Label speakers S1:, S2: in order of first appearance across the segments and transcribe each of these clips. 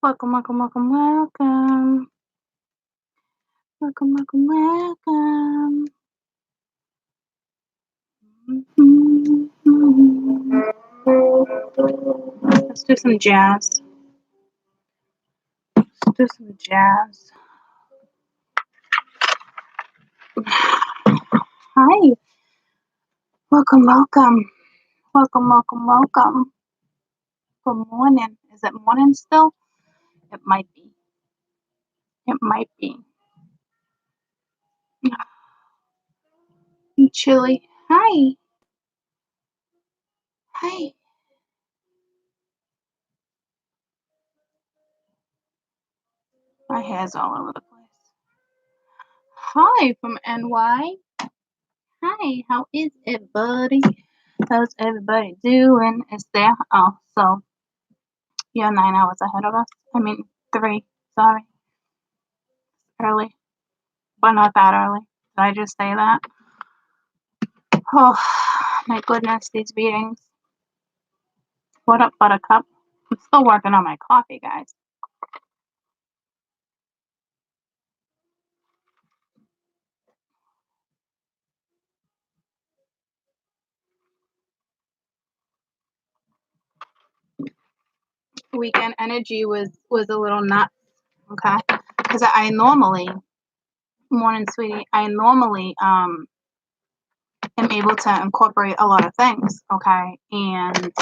S1: Welcome, welcome, welcome, welcome. Welcome, welcome, welcome. Let's do some jazz. Let's do some jazz. Hi. Welcome, welcome. Welcome, welcome, welcome. Good morning. Is it morning still? It might be. It might be. Chilly. Hi. Hi. My hair's all over the place. Hi from NY. Hi, how is everybody? How's everybody doing? Is there? Oh, so you're 9 hours ahead of us. I mean, 3. Sorry. Early. But not that early. Did I just say that? Oh, my goodness, these meetings. What up, Buttercup? I'm still working on my coffee, guys. Weekend energy was a little nuts, okay? Because I normally, morning, sweetie, I normally am able to incorporate a lot of things, okay? And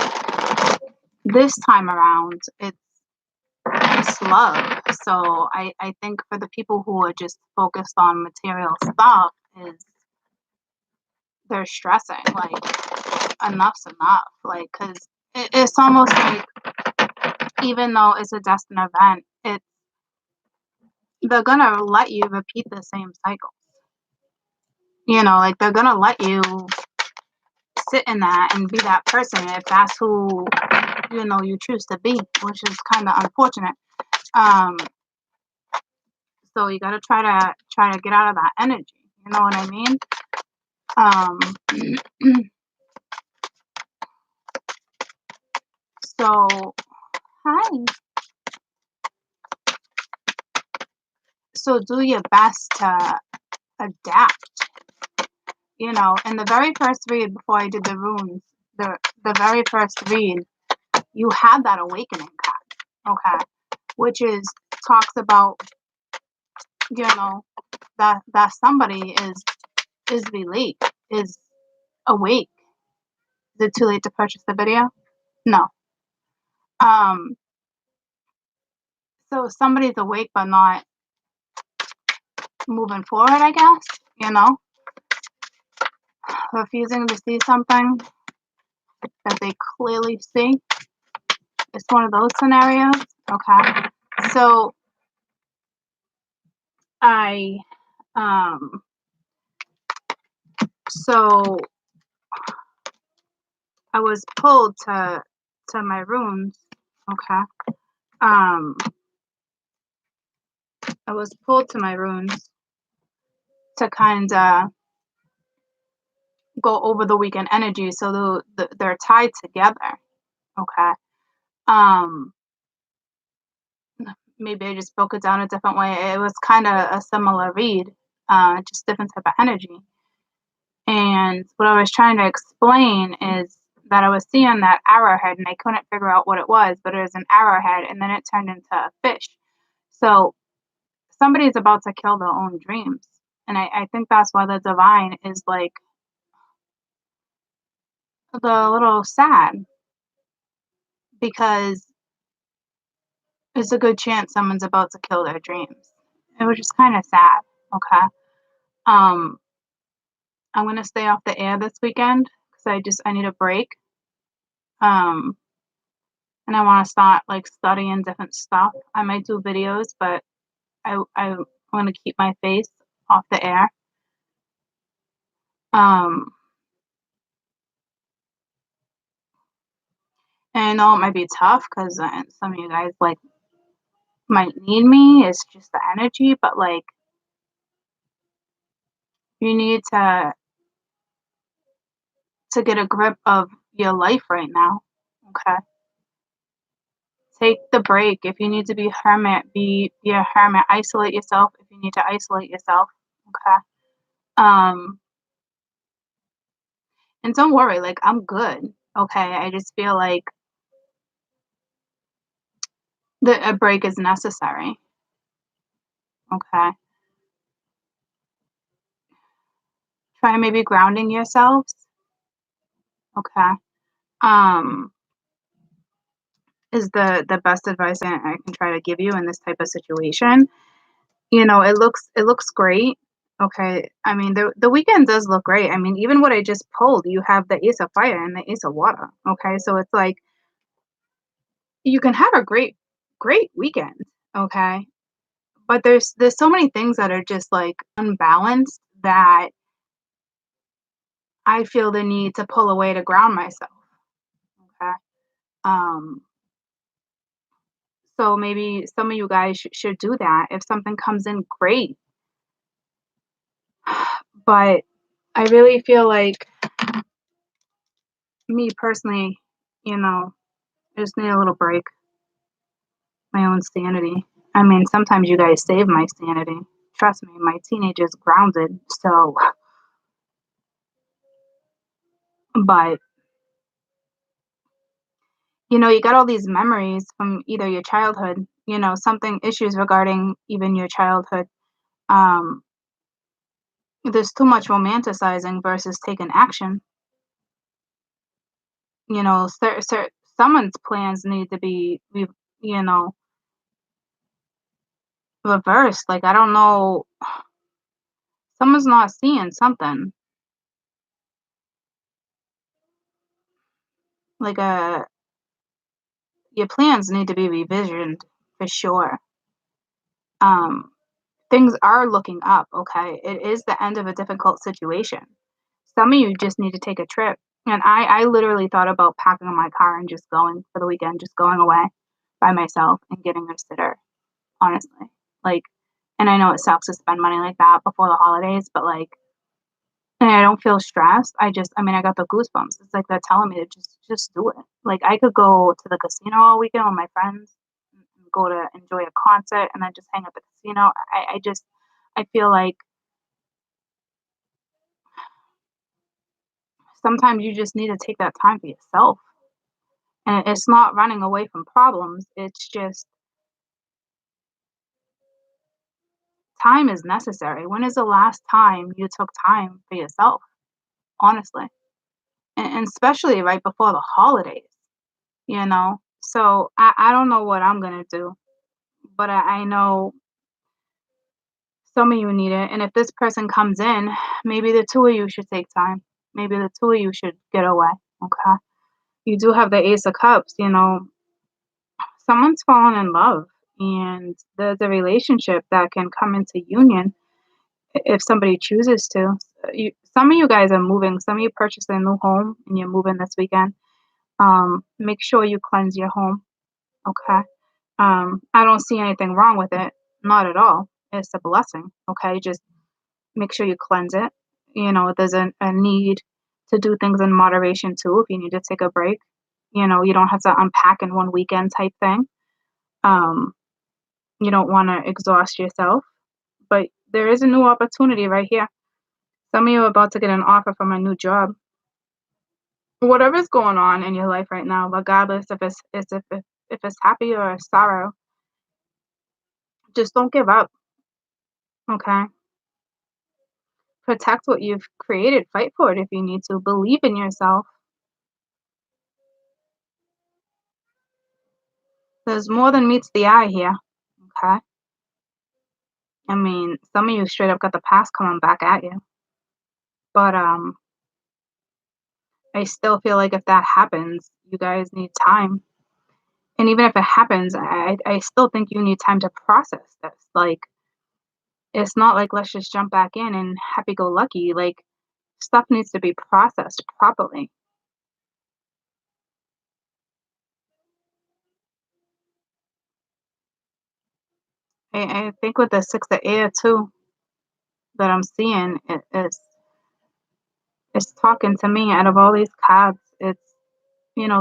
S1: this time around, it's love. So I think for the people who are just focused on material stuff, is they're stressing. Like, enough's enough. Like, because it's almost like, even though it's a destined event, they're gonna let you repeat the same cycle. You know, like, they're gonna let you sit in that and be that person if that's who you choose to be, which is kind of unfortunate. So you got to try to get out of that energy. You know what I mean? So hi. So do your best to adapt. You know, in the very first read before I did the runes, the very first read, you had that awakening card, okay, which talks about that somebody is relieved, is awake. Is it too late to purchase the video? No. So somebody's awake but not moving forward, I guess, refusing to see something that they clearly see. It's one of those scenarios. Okay. So I was pulled to my runes. Okay. I was pulled to my runes to kind of go over the weekend energy, so they're tied together. Okay. Maybe I just broke it down a different way. It was kind of a similar read, just different type of energy. And what I was trying to explain is that I was seeing that arrowhead and I couldn't figure out what it was, but it was an arrowhead and then it turned into a fish. So somebody's about to kill their own dreams. And I think that's why the divine is like a little sad, because it's a good chance someone's about to kill their dreams. It was just kind of sad. Okay. Um, I'm gonna stay off the air this weekend because I need a break. Um, and I want to start like studying different stuff. I might do videos, but I want to keep my face off the air. And I know it might be tough because some of you guys like might need me. It's just the energy, but like you need to get a grip of your life right now. Okay. Take the break. If you need to be hermit, be a hermit. Isolate yourself if you need to isolate yourself. Okay. Um, and don't worry, like I'm good. Okay. I just feel like a break is necessary. Okay. Try maybe grounding yourselves. Okay. Um, is the best advice I can try to give you in this type of situation. It looks great. Okay. I mean, the weekend does look great. I mean, even what I just pulled, you have the Ace of Fire and the Ace of Water. Okay. So it's like you can have a great weekend. Okay. But there's so many things that are just like unbalanced that I feel the need to pull away to ground myself. Okay. Um, so maybe some of you guys should do that. If something comes in, great. But I really feel like me personally, you know, I just need a little break, my own sanity. I mean, sometimes you guys save my sanity. Trust me, my teenager's grounded. So, but you got all these memories from either your childhood, something issues regarding even your childhood. Um, there's too much romanticizing versus taking action. Someone's plans need to be, you know, reversed. Like, I don't know, someone's not seeing something. Like, your plans need to be revisioned for sure. Um, things are looking up, okay? It is the end of a difficult situation. Some of you just need to take a trip. And I literally thought about packing my car and just going for the weekend, just going away by myself and getting a sitter, honestly. Like, and I know it sucks to spend money like that before the holidays, but like, and I don't feel stressed. I mean, I got the goosebumps. It's like they're telling me to just do it. Like, I could go to the casino all weekend with my friends, and go to enjoy a concert, and then just hang at the casino. I feel like sometimes you just need to take that time for yourself. And it's not running away from problems. It's just time is necessary. When is the last time you took time for yourself? Honestly. And especially right before the holidays. So I don't know what I'm gonna do, but I know some of you need it. And if this person comes in, maybe the two of you should take time. Maybe the two of you should get away. Okay. You do have the Ace of Cups. Someone's fallen in love, and there's a relationship that can come into union if somebody chooses to. Some of you guys are moving. Some of you purchased a new home and you're moving this weekend. Make sure you cleanse your home. Okay. I don't see anything wrong with it. Not at all. It's a blessing. Okay. Just make sure you cleanse it. There's a need to do things in moderation too. If you need to take a break, you don't have to unpack in one weekend type thing. Um, you don't want to exhaust yourself, but there is a new opportunity right here. Some of you are about to get an offer from a new job. Whatever's going on in your life right now, regardless if it's happy or sorrow, just don't give up. Okay. Protect what you've created. Fight for it if you need to. Believe in yourself. There's more than meets the eye here. Okay. I mean, some of you straight up got the past coming back at you. But I still feel like if that happens, you guys need time. And even if it happens, I still think you need time to process this. Like, it's not like let's just jump back in and happy go lucky. Like, stuff needs to be processed properly. I think with the six of air too that I'm seeing, it's talking to me out of all these cards.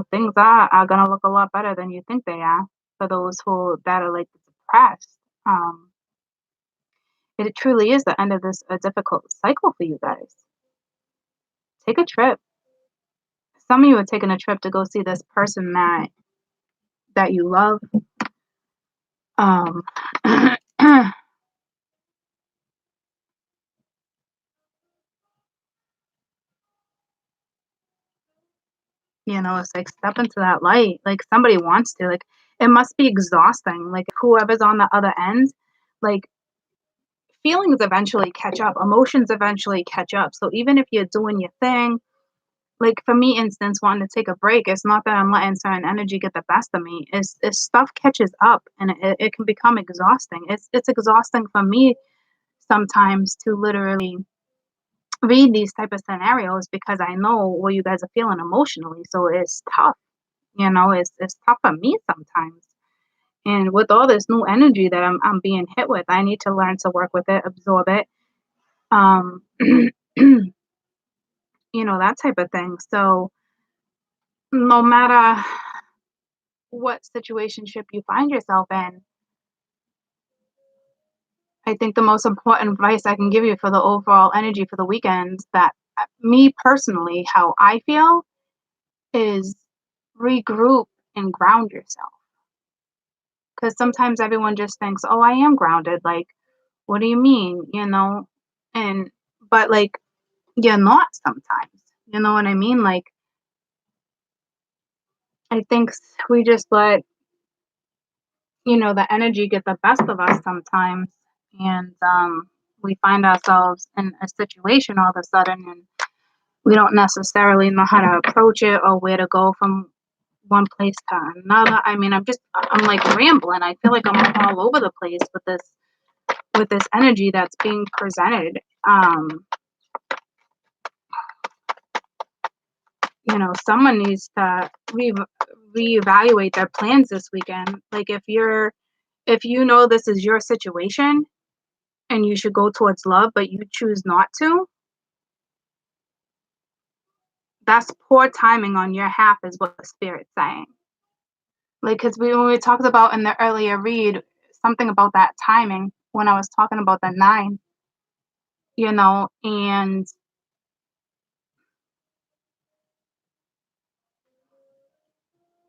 S1: Things are gonna look a lot better than you think they are. for those who that are like depressed. It truly is the end of this a difficult cycle for you guys. Take a trip. Some of you are taking a trip to go see this person that you love. Um, it's like step into that light. Like somebody wants to. Like it must be exhausting. Like whoever's on the other end, like feelings eventually catch up, emotions eventually catch up. So even if you're doing your thing, like for me, instance, wanting to take a break, it's not that I'm letting certain energy get the best of me. It's stuff catches up and it can become exhausting. It's exhausting for me sometimes to literally read these type of scenarios because I know what you guys are feeling emotionally. So it's tough. It's tough for me sometimes. And with all this new energy that I'm being hit with, I need to learn to work with it, absorb it. Um that type of thing. So no matter what situationship you find yourself in, I think the most important advice I can give you for the overall energy for the weekend that me personally, how I feel is regroup and ground yourself. Because sometimes everyone just thinks, oh, I am grounded. Like, what do you mean? And, but like, you're not sometimes. You know what I mean? Like, I think we just let, the energy get the best of us sometimes. And we find ourselves in a situation all of a sudden and we don't necessarily know how to approach it or where to go from one place to another. I mean, I'm like rambling. I feel like I'm all over the place with this energy that's being presented. Someone needs to reevaluate their plans this weekend. Like if you know this is your situation and you should go towards love, but you choose not to, that's poor timing on your half, is what the spirit's saying. Like, because when we talked about in the earlier read, something about that timing when I was talking about the 9, and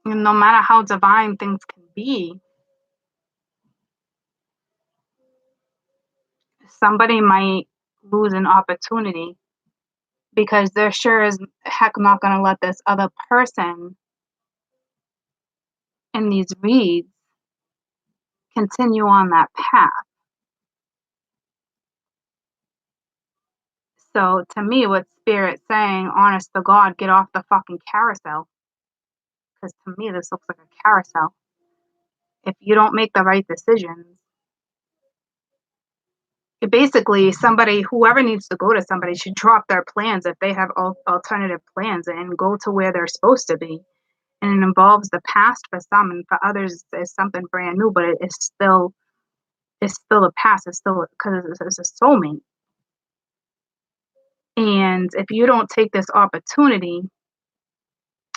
S1: no matter how divine things can be, somebody might lose an opportunity because they're sure as heck not going to let this other person in these reads continue on that path. So to me, what Spirit's saying, honest to God, get off the fucking carousel. Because to me, this looks like a carousel. If you don't make the right decisions, basically whoever needs to go to somebody should drop their plans if they have alternative plans and go to where they're supposed to be. And it involves the past for some, and for others it's something brand new, but it's still a past. It's still because it's a soulmate. And if you don't take this opportunity,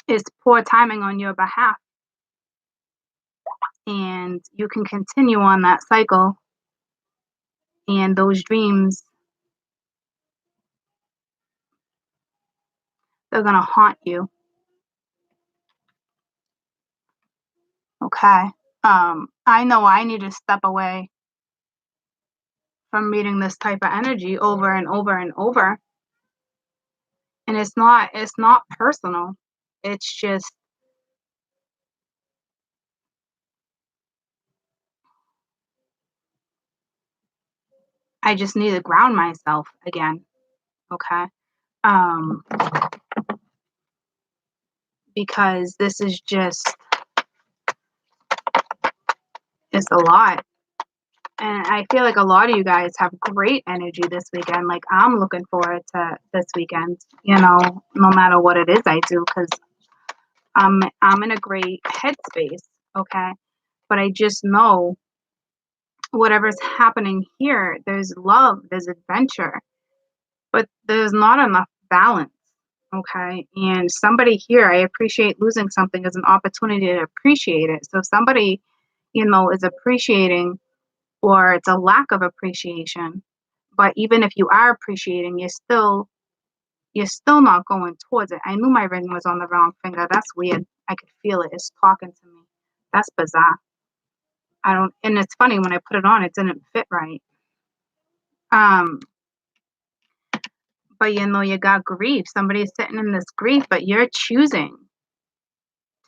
S1: it's poor timing on your behalf. And you can continue on that cycle and those dreams, they're going to haunt you. Okay. I know I need to step away from meeting this type of energy over and over and over. And it's not personal. It's just I just need to ground myself again. Okay. Um because this is just it's a lot. And I feel like a lot of you guys have great energy this weekend. Like I'm looking forward to this weekend, no matter what it is I do, because I'm in a great headspace, okay? But I just know whatever's happening here, there's love, there's adventure, but there's not enough balance, okay? And somebody here, I appreciate losing something as an opportunity to appreciate it. So somebody is appreciating, or it's a lack of appreciation. But even if you are appreciating, you're still not going towards it. I knew my ring was on the wrong finger. That's weird. I could feel it. It's talking to me. That's bizarre. I don't, and it's funny when I put it on, it didn't fit right. Um, but you got grief. Somebody's sitting in this grief, but you're choosing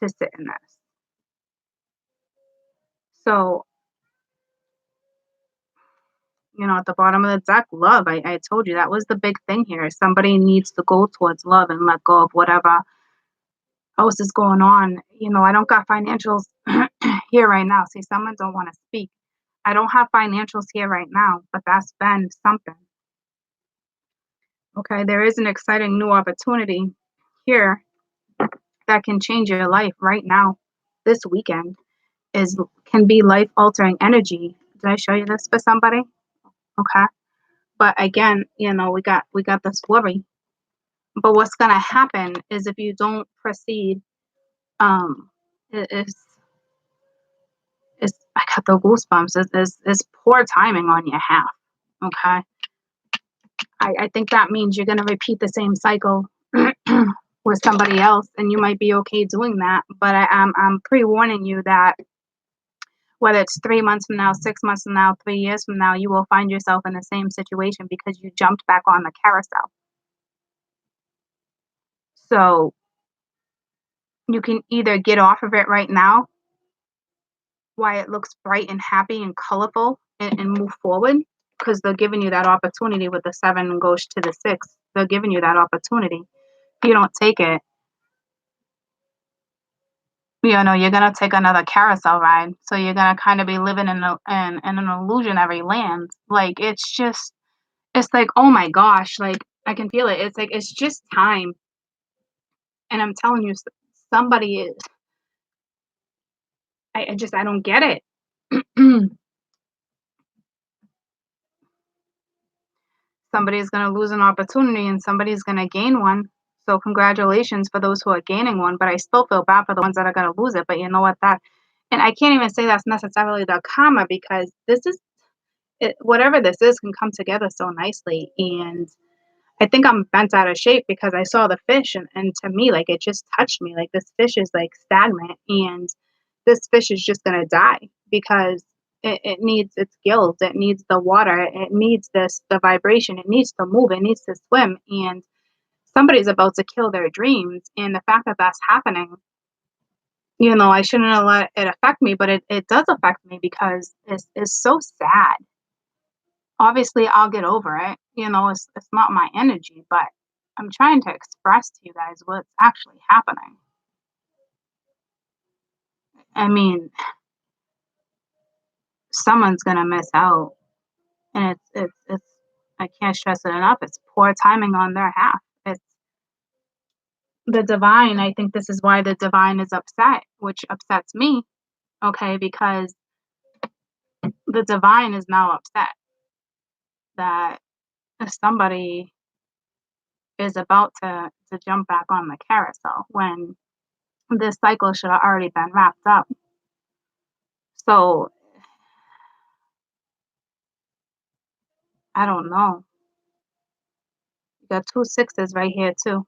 S1: to sit in this. So, at the bottom of the deck, love. I told you that was the big thing here. Somebody needs to go towards love and let go of whatever else is going on. I don't got financials here right now. See, someone don't want to speak. I don't have financials here right now, but that's been something. Okay, there is an exciting new opportunity here that can change your life right now. This weekend is can be life altering energy. Did I show you this for somebody? Okay. But again, we got this worry. But what's gonna happen is if you don't proceed, um, is I got the goosebumps. Is poor timing on your half. Okay. I think that means you're gonna repeat the same cycle with somebody else, and you might be okay doing that. But I'm pre-warning you that whether it's 3 months from now, 6 months from now, 3 years from now, you will find yourself in the same situation because you jumped back on the carousel. So you can either get off of it right now while it looks bright and happy and colorful, and move forward, because they're giving you that opportunity with the 7 goes to the 6. They're giving you that opportunity. If you don't take it, you're gonna take another carousel ride. So you're gonna kind of be living in an illusionary land. Like it's like, oh my gosh, like I can feel it. It's like it's just time. And I'm telling you, somebody is. I don't get it. Somebody's going to lose an opportunity and somebody's going to gain one. So congratulations for those who are gaining one, but I still feel bad for the ones that are going to lose it. But you know what, and I can't even say that's necessarily the karma, because this is whatever this is can come together so nicely. And I think I'm bent out of shape because I saw the fish, and to me, like, it just touched me. Like, this fish is like stagnant, and this fish is just gonna die because it needs its gills, it needs the water, it needs the vibration, it needs to move, it needs to swim, and somebody's about to kill their dreams. And the fact that that's happening, I shouldn't have let it affect me, but it does affect me because it's so sad. Obviously, I'll get over it. It's not my energy, but I'm trying to express to you guys what's actually happening. I mean, someone's gonna miss out, and it's I can't stress it enough. It's poor timing on their half. It's the divine. I think this is why the divine is upset, which upsets me. Okay, because the divine is now upset that somebody is about to jump back on the carousel when this cycle should have already been wrapped up. So I don't know. You got 2 6s right here too.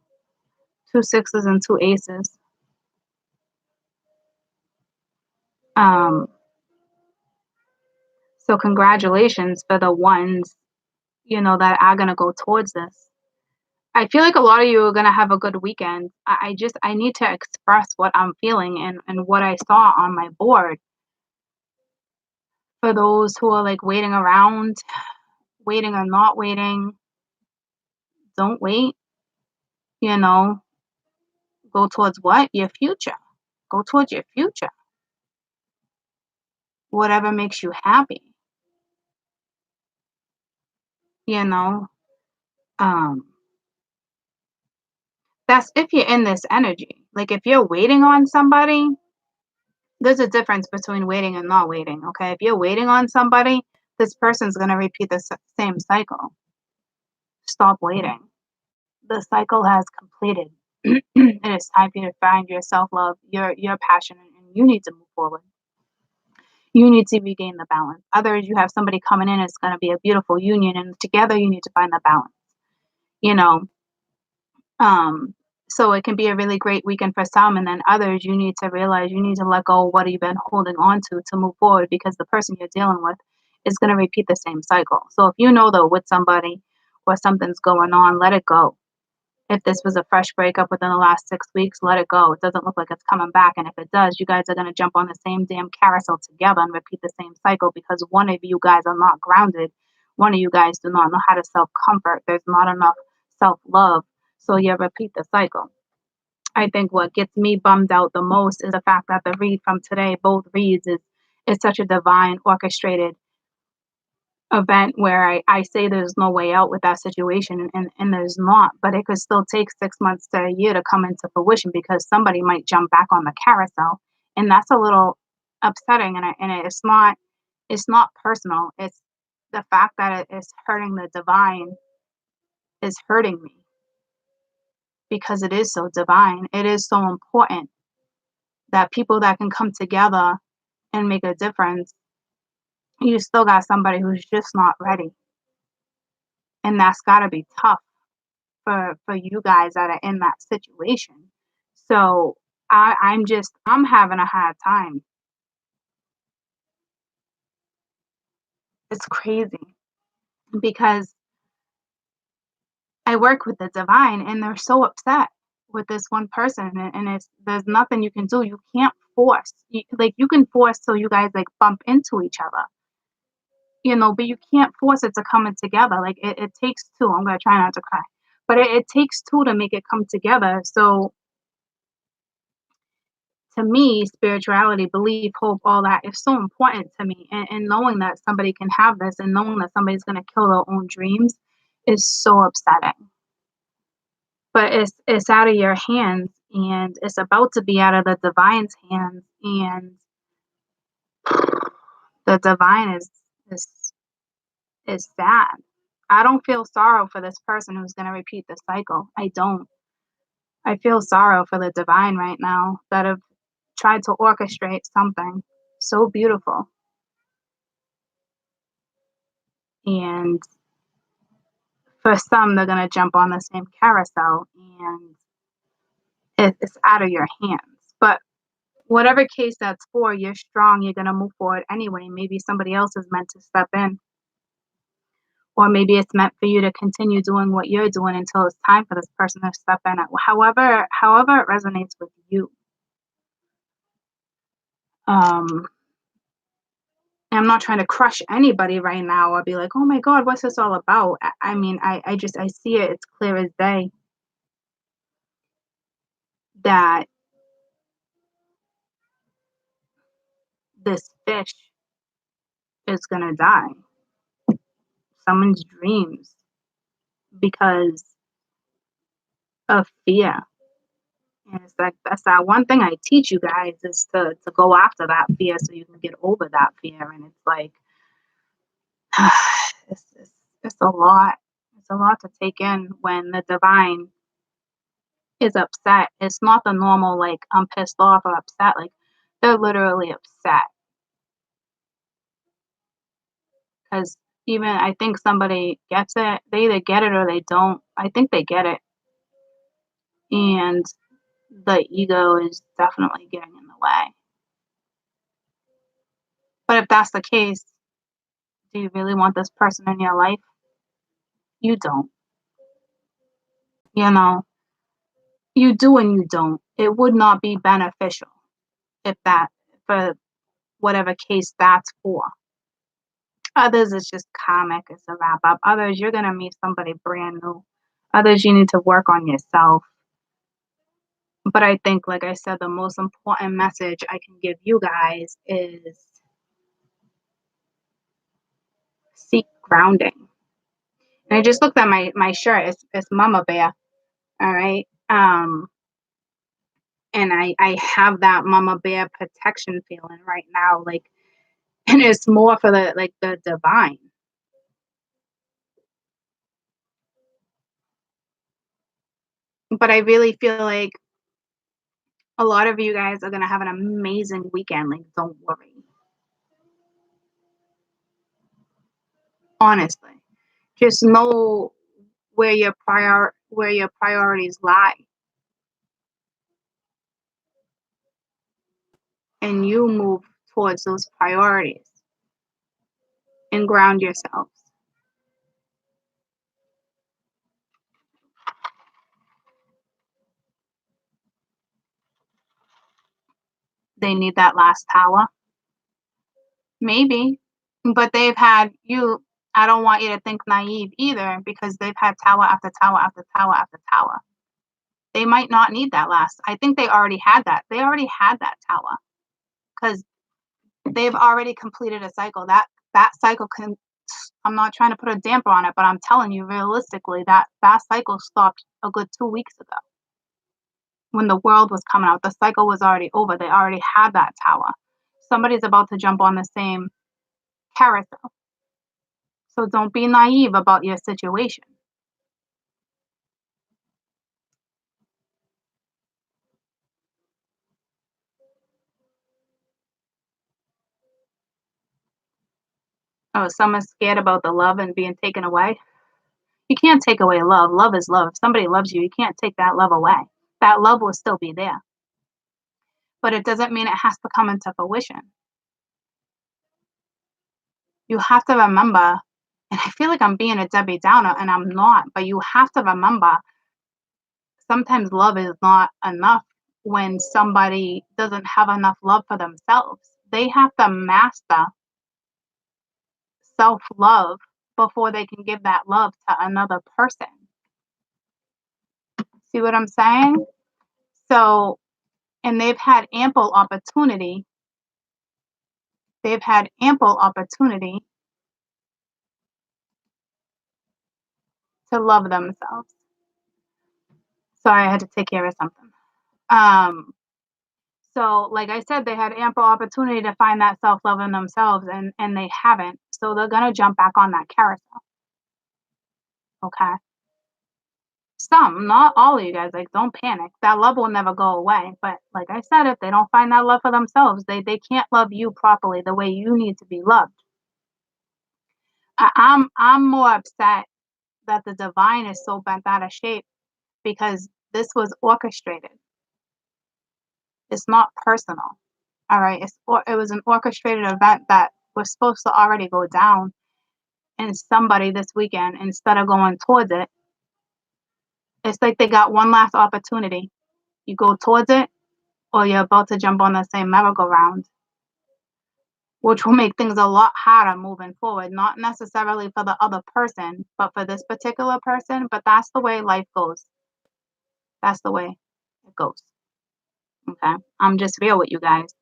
S1: 2 6s and 2 aces. Um, so congratulations for the ones, that are gonna go towards this. I feel like a lot of you are gonna have a good weekend. I need to express what I'm feeling and what I saw on my board. For those who are like waiting around, waiting or not waiting, don't wait, you know, go towards what? Your future. Go towards your future. Whatever makes you happy, you know. Um, that's if you're in this energy. Like, if you're waiting on somebody, there's a difference between waiting and not waiting. Okay, if you're waiting on somebody, this person's going to repeat the same cycle. Stop waiting. The cycle has completed. And it's time for you to find your self-love, your passion, and you need to move forward. You need to regain the balance. Others, you have somebody coming in, it's gonna be a beautiful union, and together you need to find the balance, you know? Um, so it can be a really great weekend for some, and then others, you need to realize you need to let go of what you've been holding on to move forward because the person you're dealing with is gonna repeat the same cycle. So if you know that with somebody or something's going on, let it go. If this was a fresh breakup within the last 6 weeks, let it go. It doesn't look like it's coming back, and if it does, you guys are gonna jump on the same damn carousel together and repeat the same cycle because one of you guys are not grounded. One of you guys do not know how to self-comfort. There's not enough self-love, so you repeat the cycle. I think what gets me bummed out the most is the fact that the read from today, both reads, is such a divine orchestrated event where I say there's no way out with that situation and there's not, but it could still take 6 months to a year to come into fruition because somebody might jump back on the carousel. And that's a little upsetting it's not personal. It's the fact that it is hurting the divine is hurting me because it is so divine. It is so important that people that can come together and make a difference, you still got somebody who's just not ready. And that's gotta be tough for you guys that are in that situation. So I'm having a hard time. It's crazy because I work with the divine and they're so upset with this one person and it's there's nothing you can do. You can't force. You can force so you guys like bump into each other, but you can't force it to come in together. Like it takes two. I'm gonna try not to cry. But it takes two to make it come together. So to me, spirituality, belief, hope, all that is so important to me. And knowing that somebody can have this and knowing that somebody's going to kill their own dreams is so upsetting. But it's out of your hands and it's about to be out of the divine's hands. And the divine is is sad. I don't feel sorrow for this person who's going to repeat the cycle. I don't. I feel sorrow for the divine right now that have tried to orchestrate something so beautiful. And for some, they're gonna jump on the same carousel, and it's out of your hands. But whatever case that's for, you're strong. You're gonna move forward anyway. Maybe somebody else is meant to step in, or maybe it's meant for you to continue doing what you're doing until it's time for this person to step in. However it resonates with you. Um, I'm not trying to crush anybody right now or be like, oh my God, what's this all about? I mean, I see it. It's clear as day that this fish is gonna die. Someone's dreams because of fear. And it's like that's that one thing I teach you guys is to go after that fear so you can get over that fear. And it's like it's, it's it's a lot. It's a lot to take in when the divine is upset. It's not the normal like I'm pissed off or upset. Like they're literally upset because even I think somebody gets it. They either get it or they don't. I think they get it, and the ego is definitely getting in the way. But if that's the case, do you really want this person in your life? You don't. You know, you do and you don't. It would not be beneficial if that, for whatever case that's for. Others, it's just comic, it's a wrap up. Others, you're going to meet somebody brand new. Others, you need to work on yourself. But I think, like I said, the most important message I can give you guys is seek grounding. And I just looked at my shirt. It's Mama Bear. All right. And I have that mama bear protection feeling right now, like, and it's more for the divine. But I really feel like a lot of you guys are gonna have an amazing weekend. Like, don't worry. honestly. Just know where your priorities lie, and you move towards those priorities and ground yourselves. They need that last tower. Maybe, but they've had you. I don't want you to think naive either, because they've had tower after tower after tower after tower. They might not need that last. I think they already had that. They already had that tower, because they've already completed a cycle. That cycle can. I'm not trying to put a damper on it, but I'm telling you, realistically, that cycle stopped a good 2 weeks ago when the world was coming out. The cycle was already over. They already had that tower. Somebody's about to jump on the same carousel. So don't be naive about your situation. Oh, someone's scared about the love and being taken away. You can't take away love. Love is love. If somebody loves you, you can't take that love away. That love will still be there. But it doesn't mean it has to come into fruition. You have to remember, and I feel like I'm being a Debbie Downer, and I'm not, but you have to remember sometimes love is not enough when somebody doesn't have enough love for themselves. They have to master self love before they can give that love to another person. See what I'm saying? So, and they've had ample opportunity. They've had ample opportunity to love themselves. Sorry, I had to take care of something. Um, so like I said, they had ample opportunity to find that self-love in themselves, and they haven't. So they're gonna jump back on that carousel. Okay. Some, not all of you guys, like, don't panic. That love will never go away. But like I said, if they don't find that love for themselves, they can't love you properly the way you need to be loved. I'm more upset that the divine is so bent out of shape, because this was orchestrated. It's not personal. All right. It was an orchestrated event that was supposed to already go down, and somebody this weekend, instead of going towards it, it's like they got one last opportunity. You go towards it, or you're about to jump on the same merry-go-round, which will make things a lot harder moving forward, not necessarily for the other person, but for this particular person. But that's the way life goes. That's the way it goes. Okay. I'm just real with you guys.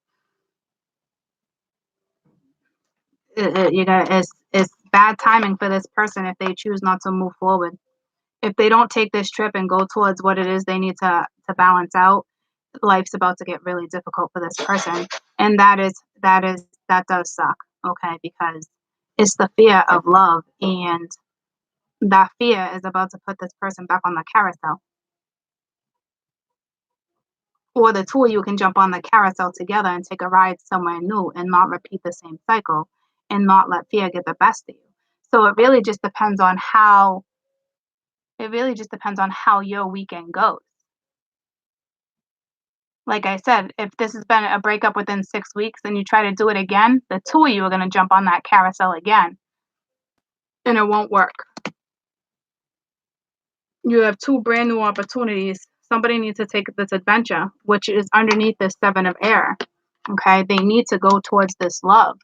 S1: It's bad timing for this person if they choose not to move forward. If they don't take this trip and go towards what it is they need to balance out, life's about to get really difficult for this person. And that does suck, okay? Because it's the fear of love, and that fear is about to put this person back on the carousel. Or the two of you can jump on the carousel together and take a ride somewhere new and not repeat the same cycle and not let fear get the best of you. So it really just depends on how your weekend goes. Like I said, if this has been a breakup within 6 weeks and you try to do it again, the two of you are going to jump on that carousel again, and it won't work. You have two brand new opportunities. Somebody needs to take this adventure, which is underneath this seven of air. Okay. They need to go towards this love.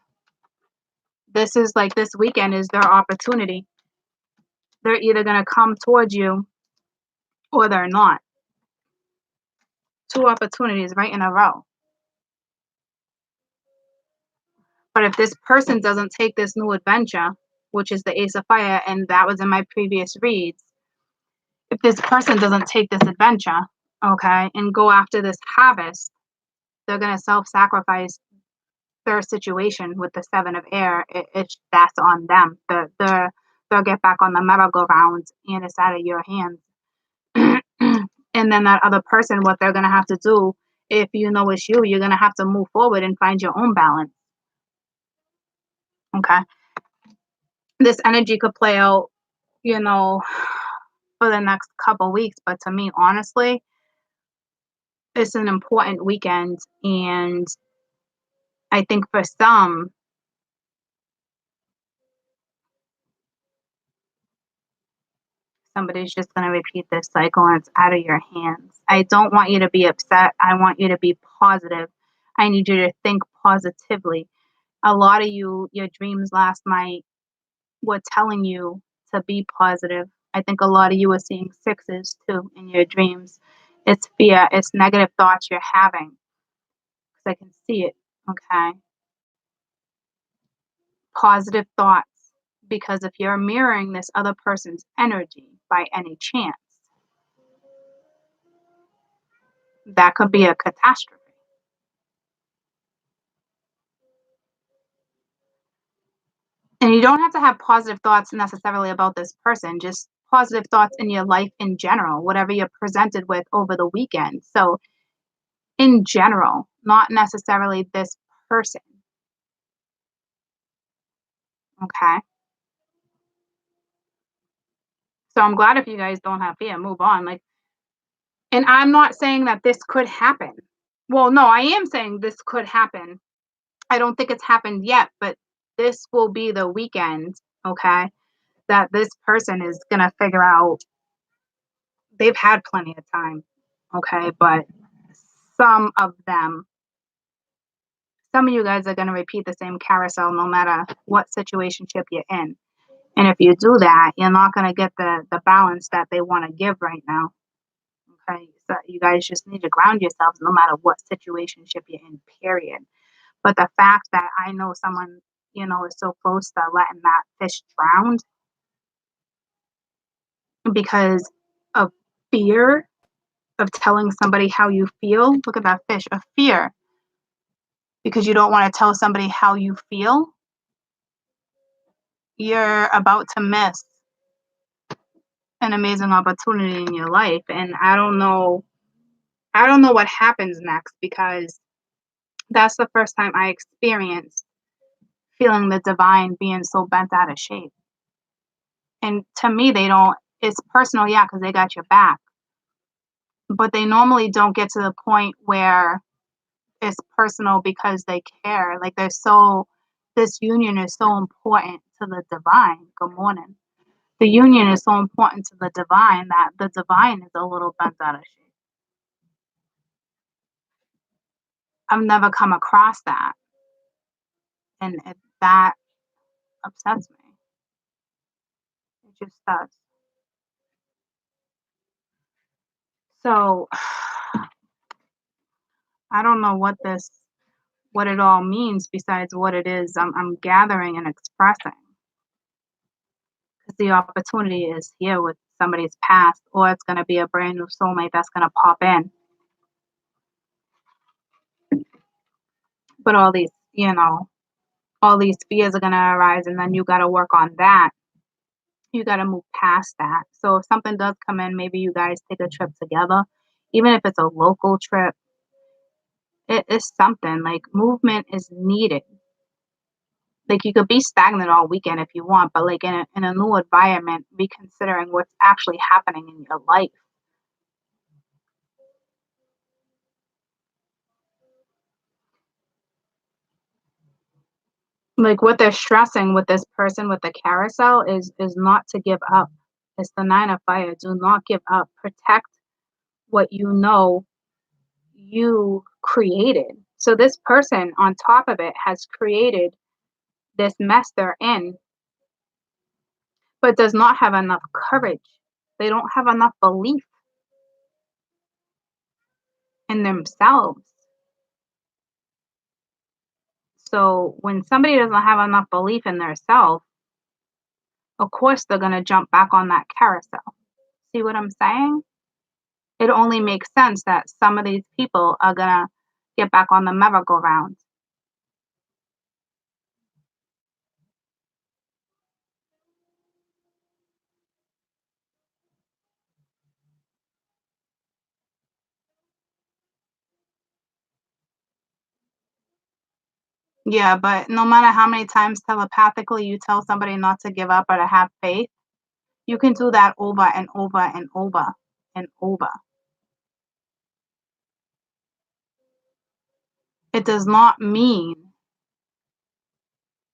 S1: This is like, this weekend is their opportunity. They're either going to come towards you or they're not. Two opportunities right in a row. But if this person doesn't take this new adventure, which is the Ace of Fire, and that was in my previous reads, if this person doesn't take this adventure, okay, and go after this harvest, they're going to self-sacrifice their situation with the seven of air. That's on them. They'll get back on the merry-go-round, and it's out of your hands. And then that other person, what they're going to have to do, if you know it's you, you're going to have to move forward and find your own balance. Okay. this energy could play out, you know, for the next couple weeks. But to me, honestly, it's an important weekend. And I think for some, somebody's just going to repeat this cycle and it's out of your hands. I don't want you to be upset. I want you to be positive. I need you to think positively. A lot of you, your dreams last night were telling you to be positive. I think a lot of you are seeing sixes too in your dreams. It's fear, it's negative thoughts you're having. Because I can see it. Okay. Positive thoughts. Because if you're mirroring this other person's energy by any chance, that could be a catastrophe. And you don't have to have positive thoughts necessarily about this person, just positive thoughts in your life in general, whatever you're presented with over the weekend. So, in general, not necessarily this person. Okay. So, I'm glad if you guys don't have fear, move on. Like, and I'm not saying that this could happen. Well, no, I am saying this could happen. I don't think it's happened yet, but this will be the weekend, okay, that this person is going to figure out they've had plenty of time, okay, but some of them, some of you guys are going to repeat the same carousel no matter what situationship you're in. And if you do that, you're not going to get the balance that they want to give right now. Okay. So you guys just need to ground yourselves no matter what situationship you're in, period. But the fact that I know someone, is so close to letting that fish drown because of fear of telling somebody how you feel. Look at that fish, a fear because you don't want to tell somebody how you feel. You're about to miss an amazing opportunity in your life. And I don't know what happens next because that's the first time I experienced feeling the divine being so bent out of shape. And to me, they don't, it's personal, yeah, because they got your back. But they normally don't get to the point where it's personal because they care. Like this union is so important to the divine. Good morning. The union is so important to the divine that the divine is a little bent out of shape. I've never come across that. And that upsets me. It just does. So I don't know what it all means besides what it is I'm gathering and expressing. Because the opportunity is here with somebody's past, or it's going to be a brand new soulmate that's going to pop in. But all these fears are going to arise, and then you got to work on that. You got to move past that. So if something does come in, maybe you guys take a trip together, even if it's a local trip. It is something like movement is needed. Like you could be stagnant all weekend if you want, but like in a new environment, be considering what's actually happening in your life. Like what they're stressing with this person with the carousel is not to give up. It's the nine of fire. Do not give up. Protect what you created. So this person on top of it has created this mess they're in, but does not have enough courage. They don't have enough belief in themselves. So when somebody doesn't have enough belief in their self, of course they're going to jump back on that carousel. See what I'm saying? It only makes sense that some of these people are going to get back on the merry-go-round. Yeah, but no matter how many times telepathically you tell somebody not to give up or to have faith, you can do that over and over and over and over. It does not mean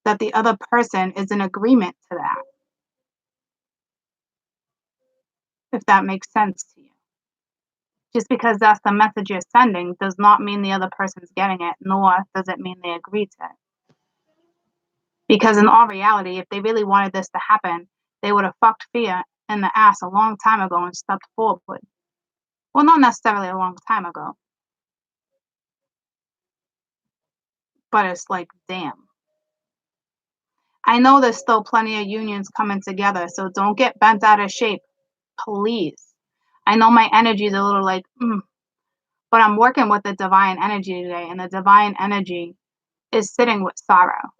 S1: that the other person is in agreement to that, if that makes sense to you. Just because that's the message you're sending does not mean the other person's getting it, nor does it mean they agree to it. Because in all reality, if they really wanted this to happen, they would have fucked fear in the ass a long time ago and stepped forward. Well, not necessarily a long time ago, but it's like, damn. I know there's still plenty of unions coming together, so don't get bent out of shape, please. I know my energy is a little like, but I'm working with the divine energy today, and the divine energy is sitting with sorrow.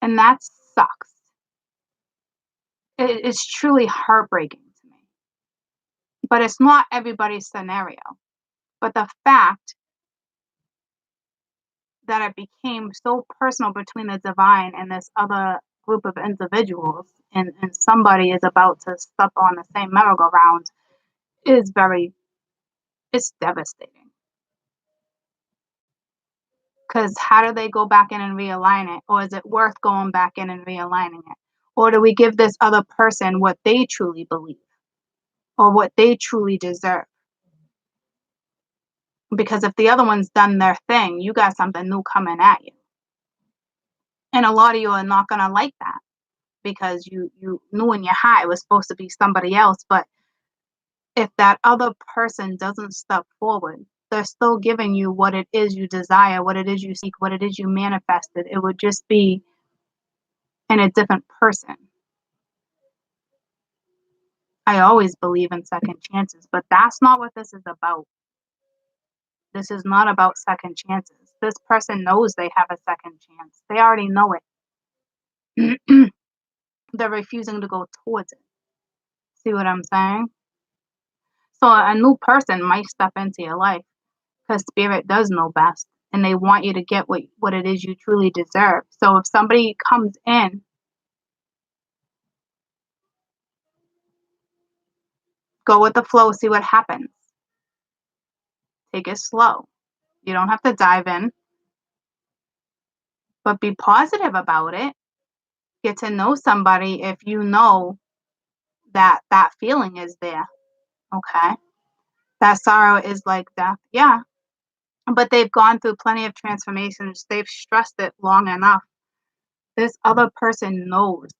S1: And that sucks. It's truly heartbreaking to me. But it's not everybody's scenario. But the fact that it became so personal between the divine and this other group of individuals, and somebody is about to step on the same merry-go-round is it's devastating. Because how do they go back in and realign it? Or is it worth going back in and realigning it? Or do we give this other person what they truly believe or what they truly deserve? Because if the other one's done their thing, you got something new coming at you. And a lot of you are not going to like that because you knew in your heart it was supposed to be somebody else. But if that other person doesn't step forward, they're still giving you what it is you desire, what it is you seek, what it is you manifested. It would just be in a different person. I always believe in second chances, but that's not what this is about. This is not about second chances. This person knows they have a second chance. They already know it. They're refusing to go towards it. See what I'm saying? So a new person might step into your life because spirit does know best and they want you to get what it is you truly deserve. So if somebody comes in, go with the flow, see what happens. Take it slow. You don't have to dive in, but be positive about it. Get to know somebody if you know that that feeling is there. Okay. That sorrow is like death. Yeah. But they've gone through plenty of transformations. They've stressed it long enough. This other person knows.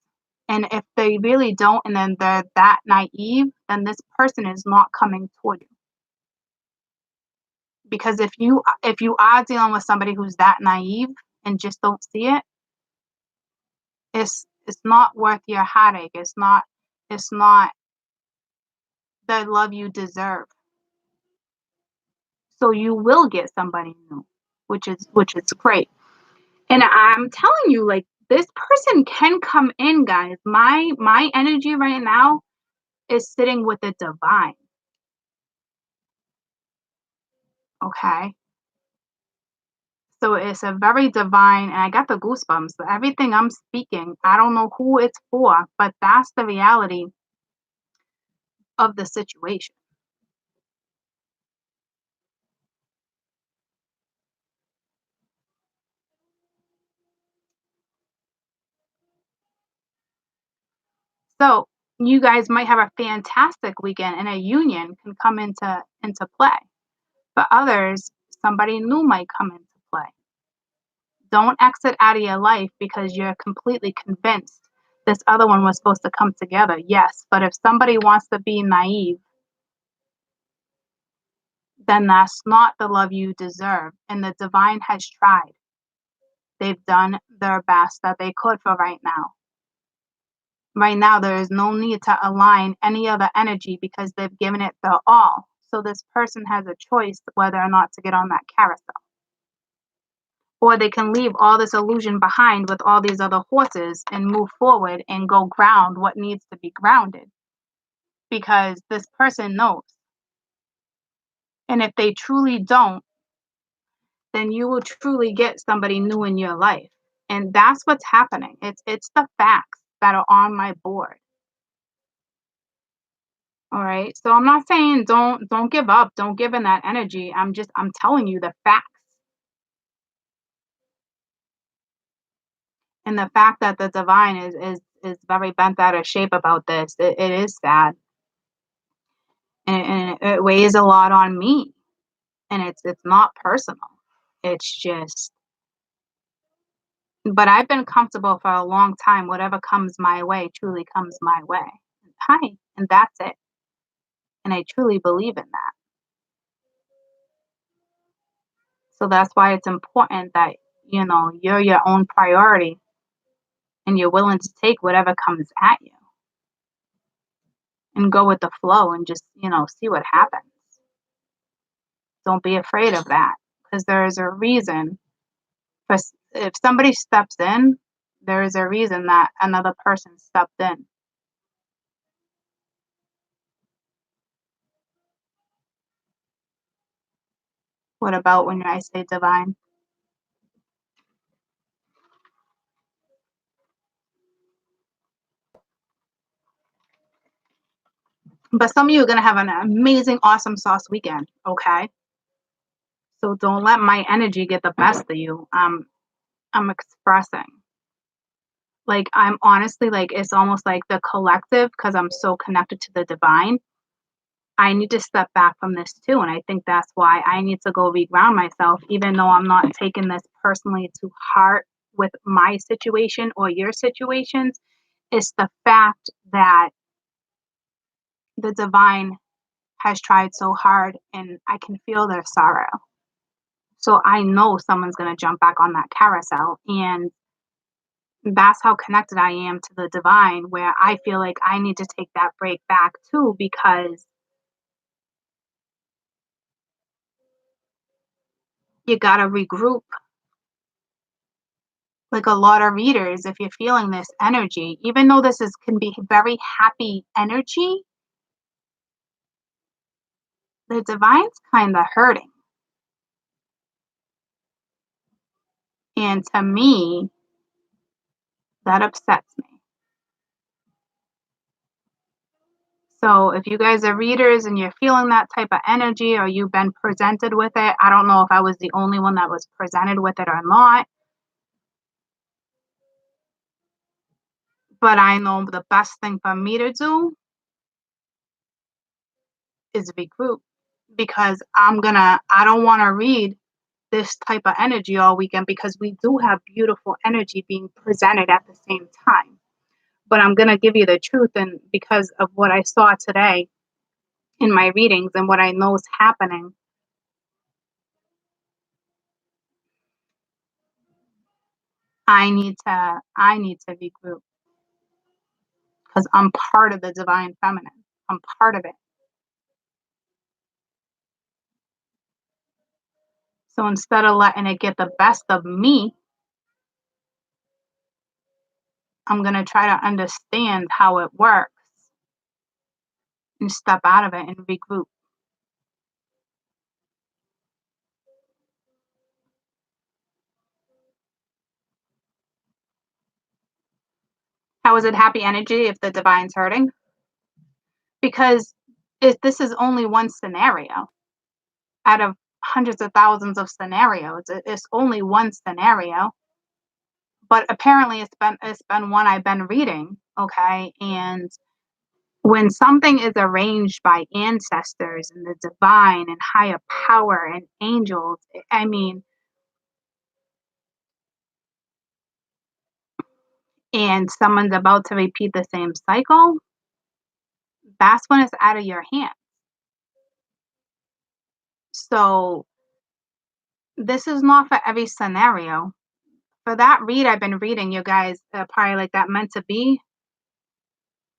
S1: And if they really don't, and then they're that naive, then this person is not coming toward you. Because if you are dealing with somebody who's that naive and just don't see it, it's not worth your heartache. It's not the love you deserve. So you will get somebody new, which is great. And I'm telling you, like, this person can come in, guys. My energy right now is sitting with the divine. Okay. So it's a very divine, and I got the goosebumps. So everything I'm speaking, I don't know who it's for, but that's the reality of the situation. So you guys might have a fantastic weekend and a union can come into play. For others, somebody new might come into play. Don't exit out of your life because you're completely convinced this other one was supposed to come together. Yes, but if somebody wants to be naive, then that's not the love you deserve. And the divine has tried. They've done their best that they could for right now. Right now, there is no need to align any other energy because they've given it their all. So this person has a choice whether or not to get on that carousel. Or they can leave all this illusion behind with all these other horses and move forward and go ground what needs to be grounded. Because this person knows. And if they truly don't, then you will truly get somebody new in your life. And that's what's happening. It's the facts that are on my board. All right. So I'm not saying don't give up, don't give in that energy. I'm telling you the facts. And the fact that the divine is very bent out of shape about this. It is sad. And it weighs a lot on me. And it's not personal. It's just but I've been comfortable for a long time. Whatever comes my way truly comes my way. Hi, and that's it. And I truly believe in that. So that's why it's important that, you're your own priority and you're willing to take whatever comes at you and go with the flow and just, see what happens. Don't be afraid of that because there is a reason for if somebody steps in, there is a reason that another person stepped in. What about when I say divine? But some of you are going to have an amazing, awesome sauce weekend, okay? So don't let my energy get the best of you. I'm expressing. Like I'm honestly like it's almost like the collective because I'm so connected to the divine. I need to step back from this too, and I think that's why I need to go reground myself, even though I'm not taking this personally to heart with my situation or your situations. It's the fact that the divine has tried so hard, and I can feel their sorrow. So I know someone's going to jump back on that carousel. And that's how connected I am to the divine, where I feel like I need to take that break back too, because you got to regroup. Like a lot of readers, if you're feeling this energy, even though this is can be very happy energy, the divine's kind of hurting. And to me, that upsets me. So if you guys are readers and you're feeling that type of energy or you've been presented with it, I don't know if I was the only one that was presented with it or not, but I know the best thing for me to do is regroup because I don't want to read this type of energy all weekend because we do have beautiful energy being presented at the same time. But I'm going to give you the truth, and because of what I saw today in my readings and what I know is happening, I need to regroup because I'm part of the divine feminine. I'm part of it. So instead of letting it get the best of me, I'm going to try to understand how it works and step out of it and regroup. How is it happy energy if the divine's hurting? Because this is only one scenario out of hundreds of thousands of scenarios. It's only one scenario, but apparently it's been one I've been reading. Okay, and when something is arranged by ancestors and the divine and higher power and angels, I mean, and someone's about to repeat the same cycle, that's when it's out of your hands. So this is not for every scenario. For that read I've been reading, you guys, probably like that meant to be,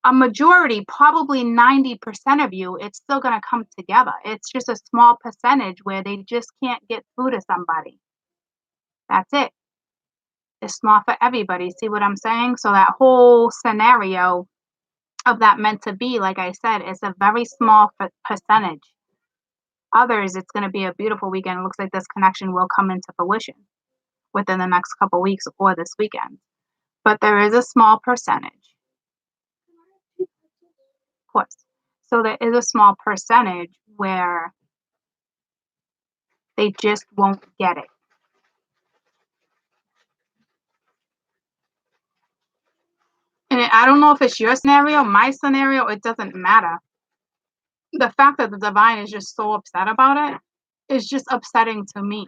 S1: a majority, probably 90% of you, it's still going to come together. It's just a small percentage where they just can't get through to somebody. That's it. It's not for everybody. See what I'm saying? So that whole scenario of that meant to be, like I said, it's a very small percentage Others, it's going to be a beautiful weekend. It looks like this connection will come into fruition within the next couple weeks or this weekend. But there is a small percentage, of course. So there is a small percentage where they just won't get it. And I don't know if it's your scenario, my scenario, it doesn't matter. The fact that the divine is just so upset about it is just upsetting to me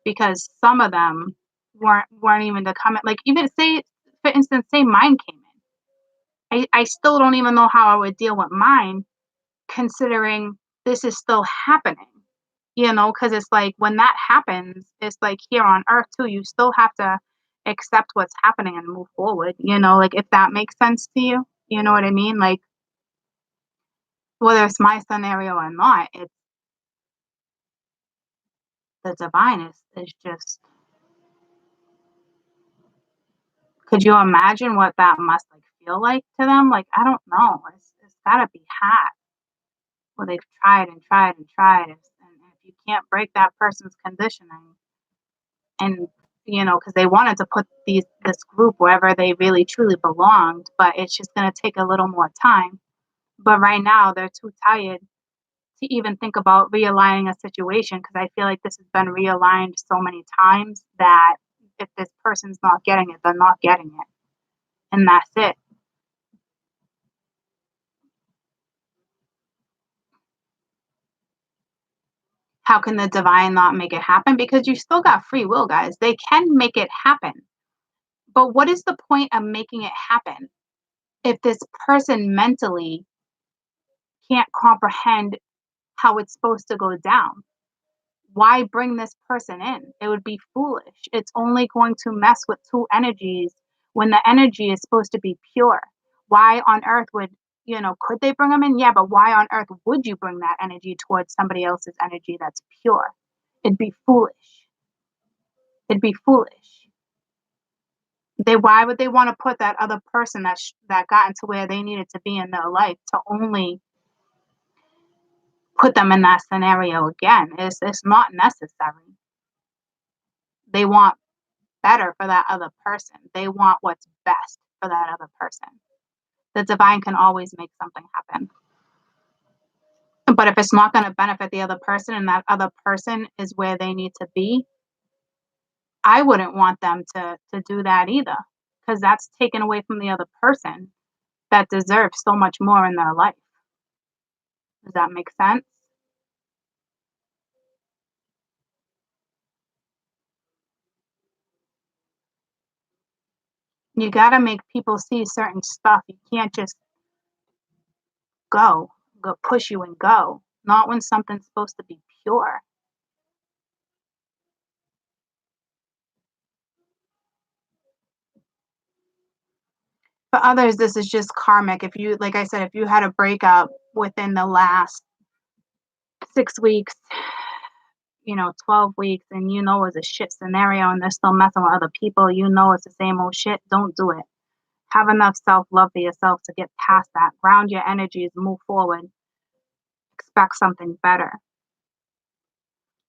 S1: because some of them weren't even to comment. Like even say, for instance, say mine came in. I still don't even know how I would deal with mine, considering this is still happening. Because it's like when that happens, it's like here on Earth too. You still have to accept what's happening and move forward. Like if that makes sense to you. You know what I mean? Like whether it's my scenario or not, it's the divine is just. Could you imagine what that must like feel like to them? Like I don't know. It's gotta be hot. Well, they've tried and tried and tried, and if you can't break that person's conditioning, and because they wanted to put this group wherever they really truly belonged, but it's just gonna take a little more time. But right now, they're too tired to even think about realigning a situation because I feel like this has been realigned so many times that if this person's not getting it, they're not getting it, and that's it. How can the divine not make it happen? Because you still got free will, guys. They can make it happen. But what is the point of making it happen if this person mentally can't comprehend how it's supposed to go down? Why bring this person in? It would be foolish. It's only going to mess with two energies when the energy is supposed to be pure. Why on earth could they bring them in? Yeah, but why on earth would you bring that energy towards somebody else's energy that's pure? It'd be foolish. It'd be foolish. Why would they want to put that other person that got into where they needed to be in their life to only put them in that scenario again? It's not necessary. They want better for that other person. They want what's best for that other person. The divine can always make something happen. But if it's not going to benefit the other person and that other person is where they need to be, I wouldn't want them to do that either, because that's taken away from the other person that deserves so much more in their life. Does that make sense? You got to make people see certain stuff. You can't just go, push you and go. Not when something's supposed to be pure. For others, this is just karmic. If you, like I said, if you had a breakup within the last 6 weeks, 12 weeks, and it's a shit scenario and they're still messing with other people, it's the same old shit, don't do it. Have enough self love for yourself to get past that. Ground your energies, move forward, expect something better.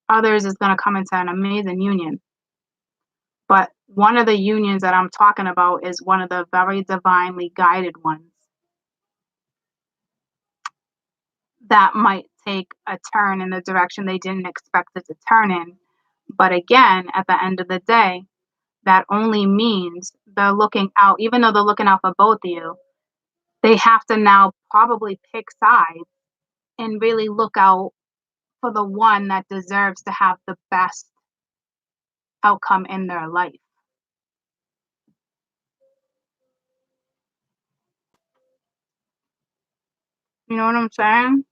S1: Others is going to come into an amazing union. But one of the unions that I'm talking about is one of the very divinely guided ones that might take a turn in the direction they didn't expect it to turn in. But again, at the end of the day, that only means they're looking out, even though they're looking out for both of you, they have to now probably pick sides and really look out for the one that deserves to have the best outcome in their life. You know what I'm saying?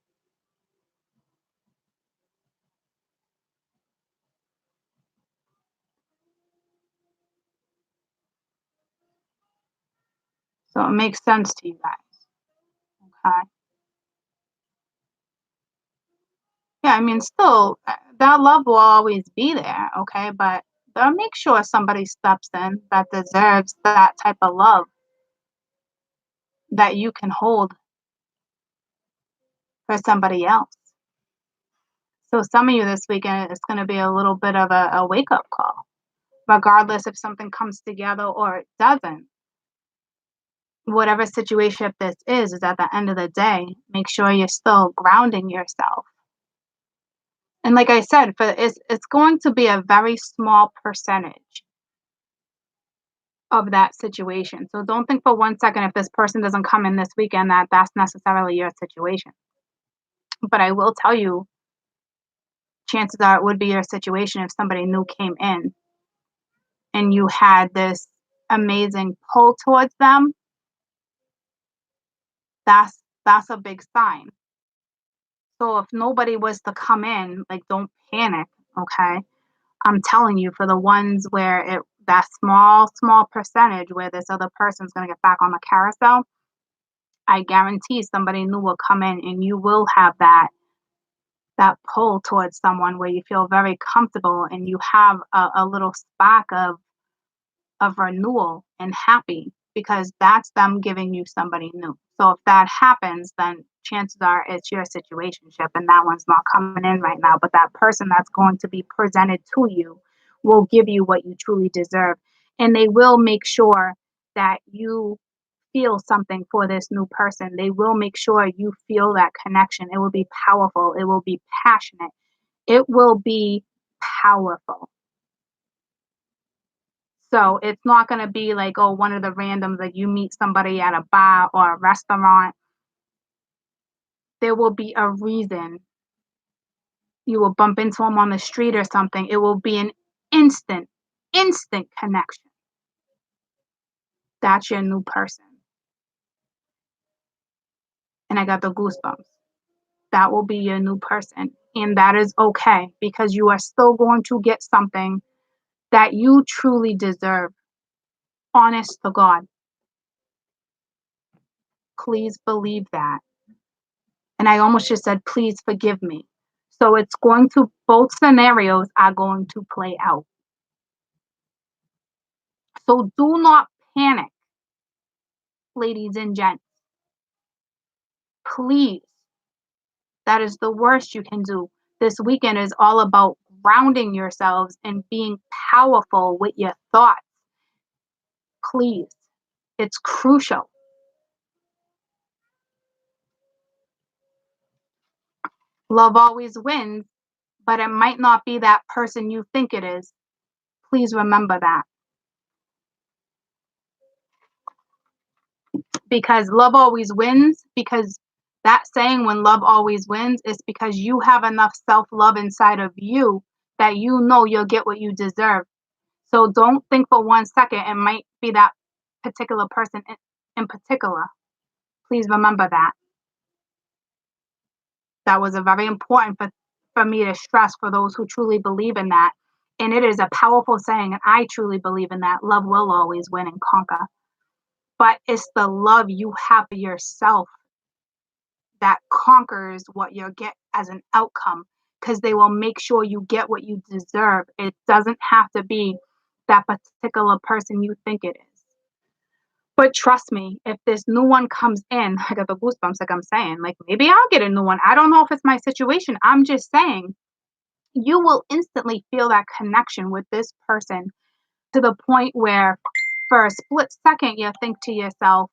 S1: So it makes sense to you guys. Okay. Yeah, I mean, still, that love will always be there. Okay. But they'll make sure somebody steps in that deserves that type of love that you can hold for somebody else. So some of you this weekend, it's going to be a little bit of a wake up call, regardless if something comes together or it doesn't. Whatever situation this is at the end of the day, make sure you're still grounding yourself. And like I said, it's going to be a very small percentage of that situation. So don't think for one second if this person doesn't come in this weekend that that's necessarily your situation. But I will tell you, chances are it would be your situation if somebody new came in and you had this amazing pull towards them. That's a big sign. So if nobody was to come in, like don't panic, okay? I'm telling you, for the ones where that small percentage where this other person's gonna get back on the carousel, I guarantee somebody new will come in and you will have that pull towards someone where you feel very comfortable and you have a little spark of renewal and happy because that's them giving you somebody new. So if that happens, then chances are it's your situationship and that one's not coming in right now. But that person that's going to be presented to you will give you what you truly deserve. And they will make sure that you feel something for this new person. They will make sure you feel that connection. It will be powerful. It will be passionate. It will be powerful. So it's not going to be like, oh, one of the randoms, like you meet somebody at a bar or a restaurant. There will be a reason. You will bump into them on the street or something. It will be an instant connection. That's your new person. And I got the goosebumps. That will be your new person. And that is okay because you are still going to get something that you truly deserve. Honest to God. Please believe that. And I almost just said, please forgive me. So it's going to, both scenarios are going to play out. So do not panic, ladies and gents. Please. That is the worst you can do. This weekend is all about grounding yourselves and being powerful with your thoughts. Please. It's crucial. Love always wins, but it might not be that person you think it is. Please remember that. Because love always wins, because that saying when love always wins is because you have enough self-love inside of you that you know you'll get what you deserve. So don't think for one second it might be that particular person in particular. Please remember that. That was a very important for me to stress for those who truly believe in that. And it is a powerful saying, and I truly believe in that. Love will always win and conquer. But it's the love you have for yourself that conquers what you get as an outcome because they will make sure you get what you deserve. It doesn't have to be that particular person you think it is. But trust me, if this new one comes in, I got the goosebumps, like I'm saying, like maybe I'll get a new one. I don't know if it's my situation. I'm just saying, you will instantly feel that connection with this person to the point where for a split second, you think to yourself,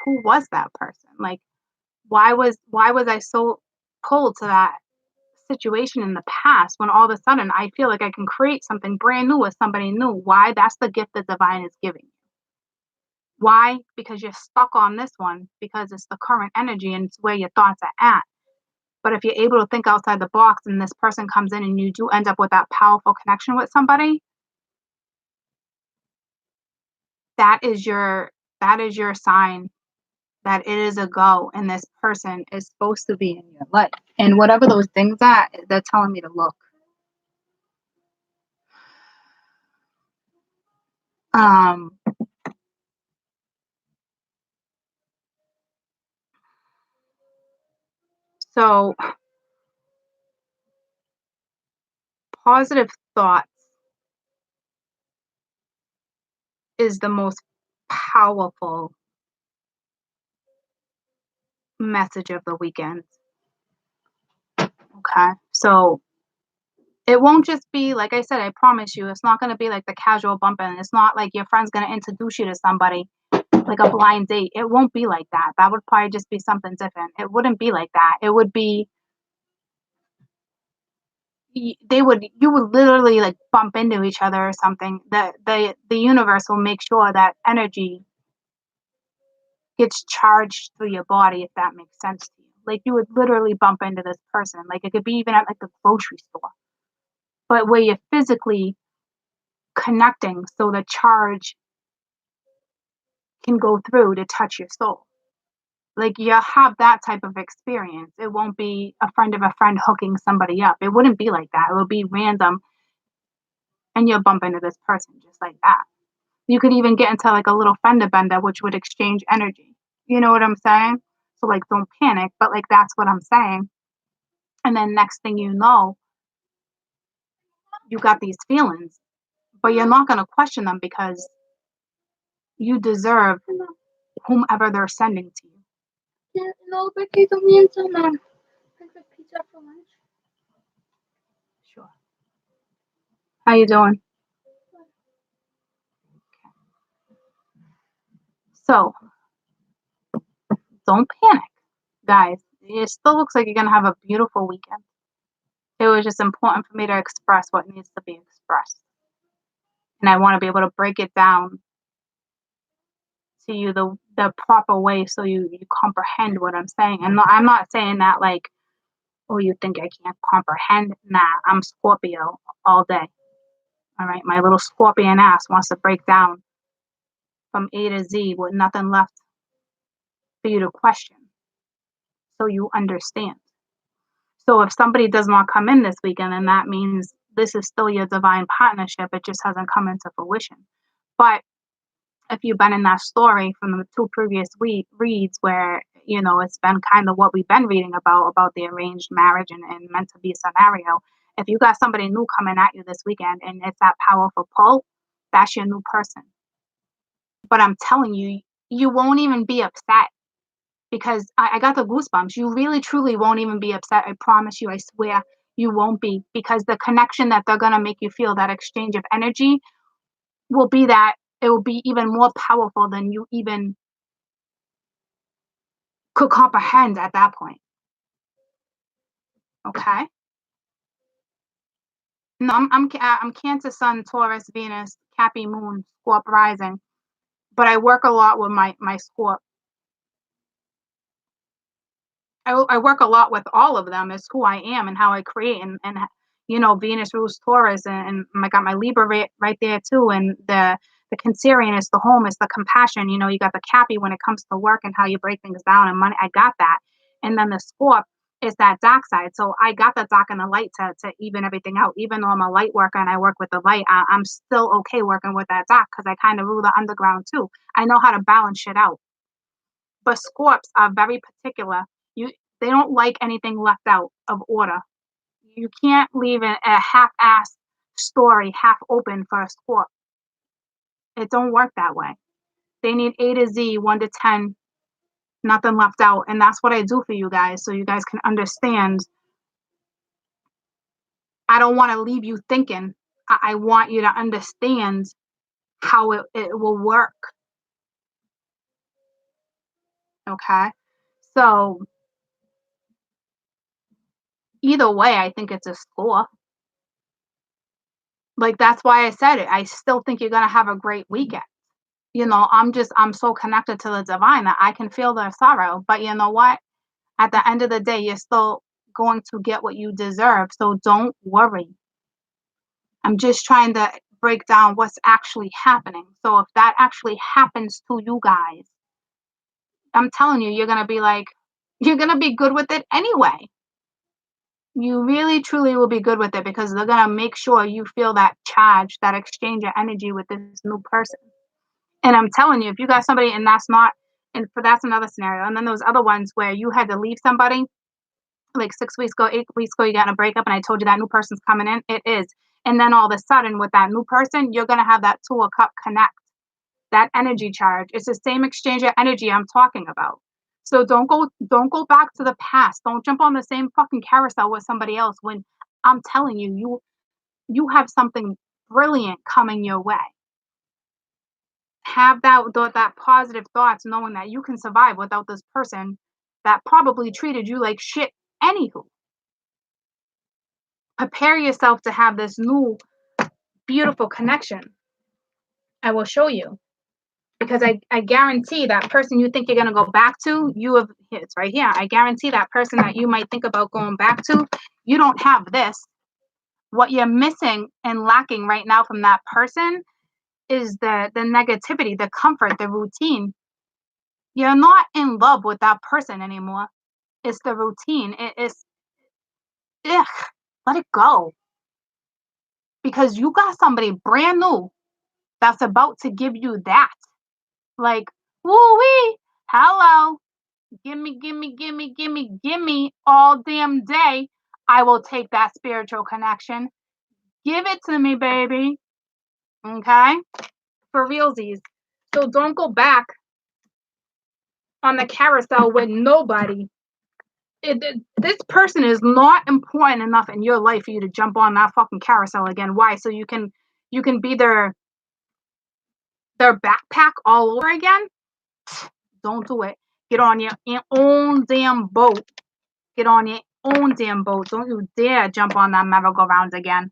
S1: who was that person? Like, why was I so pulled to that situation in the past when all of a sudden I feel like I can create something brand new with somebody new? Why? That's the gift that divine is giving you. Why? Because you're stuck on this one because it's the current energy and it's where your thoughts are at. But if you're able to think outside the box and this person comes in and you do end up with that powerful connection with somebody, that is your sign that it is a go and this person is supposed to be in your life. And whatever those things are, they're telling me to look. Um so positive thoughts is the most powerful message of the weekend. Okay. So it won't just be like I said, I promise you, it's not gonna be like the casual bump in. It's not like your friend's gonna introduce you to somebody like a blind date. It won't be like that. That would probably just be something different. It wouldn't be like that. It would be you would literally like bump into each other or something. The universe will make sure that energy gets charged through your body, if that makes sense to you. Like you would literally bump into this person. Like it could be even at like the grocery store, but where you're physically connecting so the charge can go through to touch your soul. Like you'll have that type of experience. It won't be a friend of a friend hooking somebody up. It wouldn't be like that. It would be random and you'll bump into this person just like that. You could even get into like a little fender bender, which would exchange energy. You know what I'm saying? So like don't panic, but like that's what I'm saying. And then next thing you know, you got these feelings, but you're not gonna question them because you deserve whomever they're sending to you.
S2: Yeah, no, porque comienza a pick pizza for lunch.
S1: Sure. How you doing? So don't panic, guys. It still looks like you're gonna have a beautiful weekend. It was just important for me to express what needs to be expressed. And I want to be able to break it down to you the proper way so you comprehend what I'm saying. And no, I'm not saying that like, oh, you think I can't comprehend? Nah, I'm Scorpio all day. All right. My little scorpion ass wants to break down from A to Z with nothing left for you to question. So you understand. So if somebody does not come in this weekend, then that means this is still your divine partnership. It just hasn't come into fruition. But if you've been in that story from the two previous reads where, you know, it's been kind of what we've been reading about the arranged marriage and meant to be scenario, if you got somebody new coming at you this weekend and it's that powerful pull, that's your new person. But I'm telling you, you won't even be upset because I got the goosebumps. You really, truly won't even be upset. I promise you, I swear you won't be because the connection that they're going to make you feel, that exchange of energy, will be that it will be even more powerful than you even could comprehend at that point. Okay. No, I'm Cancer Sun, Taurus, Venus, Cappy Moon, Scorp rising, but I work a lot with my Scorp. I work a lot with all of them. It's who I am and how I create and you know Venus rules Taurus and I got my Libra right there too and the Cancerian is the home, it's the compassion. You know, you got the Cappy when it comes to work and how you break things down and money. I got that, and then the Scorp is that dark side. So I got the dark and the light to even everything out. Even though I'm a light worker and I work with the light, I'm still okay working with that dark because I kind of rule the underground too. I know how to balance shit out. But Scorps are very particular. You They don't like anything left out of order. You can't leave a half-assed story half open for a Scorp. It don't work that way. They need A to Z, 1 to 10, nothing left out. And that's what I do for you guys so you guys can understand. I don't want to leave you thinking. I want you to understand how it will work. Okay? So either way, I think it's a score. Like that's why I said it. I still think you're gonna have a great weekend. You know, I'm so connected to the divine that I can feel their sorrow. But you know what? At the end of the day, you're still going to get what you deserve. So don't worry. I'm just trying to break down what's actually happening. So if that actually happens to you guys, I'm telling you, you're gonna be like, you're gonna be good with it anyway. You really truly will be good with it because they're gonna make sure you feel that charge, that exchange of energy with this new person. And I'm telling you, if you got somebody and that's not, and for that's another scenario. And then those other ones where you had to leave somebody like 6 weeks ago, 8 weeks ago, you got in a breakup, and I told you that new person's coming in. It is. And then all of a sudden, with that new person, you're gonna have that Two of Cup connect, that energy charge. It's the same exchange of energy I'm talking about. So don't go back to the past. Don't jump on the same fucking carousel with somebody else when I'm telling you, you have something brilliant coming your way. Have that positive thoughts, knowing that you can survive without this person that probably treated you like shit anywho. Prepare yourself to have this new beautiful connection. I will show you. Because I guarantee that person you think you're going to go back to, it's right here. I guarantee that person that you might think about going back to, you don't have this. What you're missing and lacking right now from that person is the negativity, the comfort, the routine. You're not in love with that person anymore. It's the routine. Ugh, let it go. Because you got somebody brand new that's about to give you that. Like, woo-wee, hello. Gimme all damn day. I will take that spiritual connection. Give it to me, baby. Okay? For realsies. So don't go back on the carousel with nobody. This person is not important enough in your life for you to jump on that fucking carousel again. Why? So you can be their backpack all over again? Don't do it. Get on your own damn boat. Get on your own damn boat. Don't you dare jump on that merry-go-round again.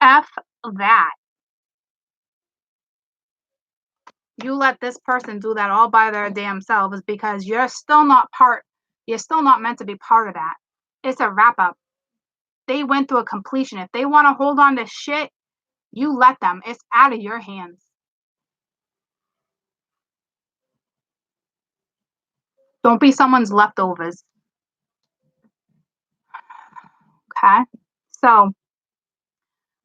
S1: F that. You let this person do that all by their damn selves because you're still not meant to be part of that. It's a wrap up. They went through a completion. If they want to hold on to shit, you let them. It's out of your hands. Don't be someone's leftovers. Okay? So,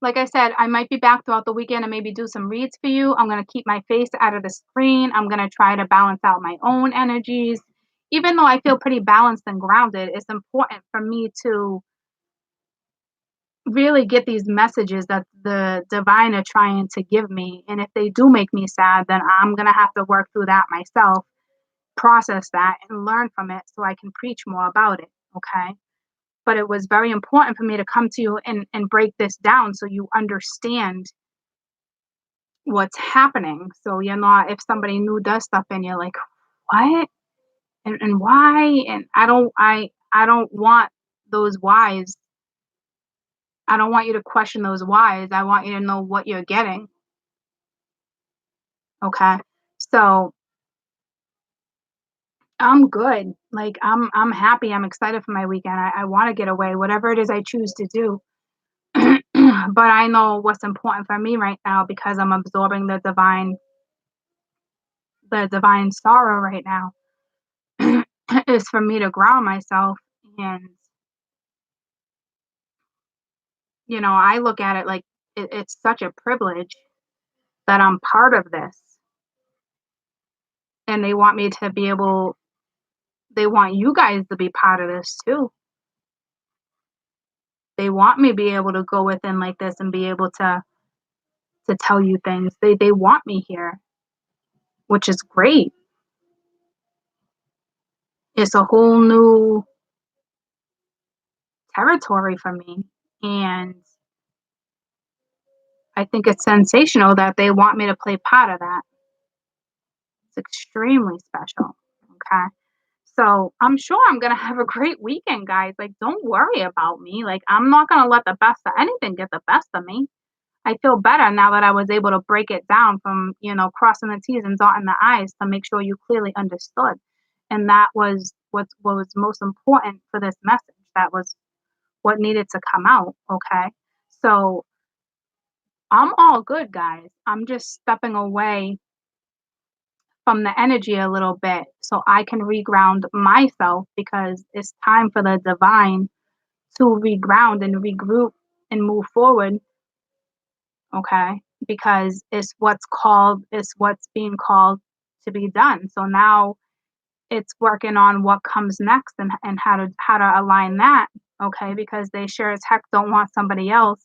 S1: like I said, I might be back throughout the weekend and maybe do some reads for you. I'm going to keep my face out of the screen. I'm going to try to balance out my own energies. Even though I feel pretty balanced and grounded, it's important for me to really get these messages that the divine are trying to give me. And if they do make me sad, then I'm going to have to work through that myself, process that, and learn from it so I can preach more about it. Okay? But it was very important for me to come to you and break this down so you understand what's happening. So you're not, if somebody new does stuff and you're like, what? And why? And I don't want those whys. I don't want you to question those whys. I want you to know what you're getting. Okay. So I'm good. Like I'm happy. I'm excited for my weekend. I want to get away, whatever it is I choose to do. But I know what's important for me right now because I'm absorbing the divine sorrow right now is for me to ground myself. And I look at it like it's such a privilege that I'm part of this. And they want me to be able, they want you guys to be part of this too. They want me to be able to go within like this and be able to tell you things. They want me here, which is great. It's a whole new territory for me. And I think it's sensational that they want me to play part of that. It's extremely special. Okay. So I'm sure I'm going to have a great weekend, guys. Like, don't worry about me. Like, I'm not going to let the best of anything get the best of me. I feel better now that I was able to break it down from, crossing the T's and dotting the I's to make sure you clearly understood. And that was what was most important for this message. That was what needed to come out. Okay. So I'm all good, guys. I'm just stepping away from the energy a little bit so I can reground myself because it's time for the divine to reground and regroup and move forward. Okay. Because it's what's being called to be done. So now it's working on what comes next and how to align that. Okay. Because they sure as heck don't want somebody else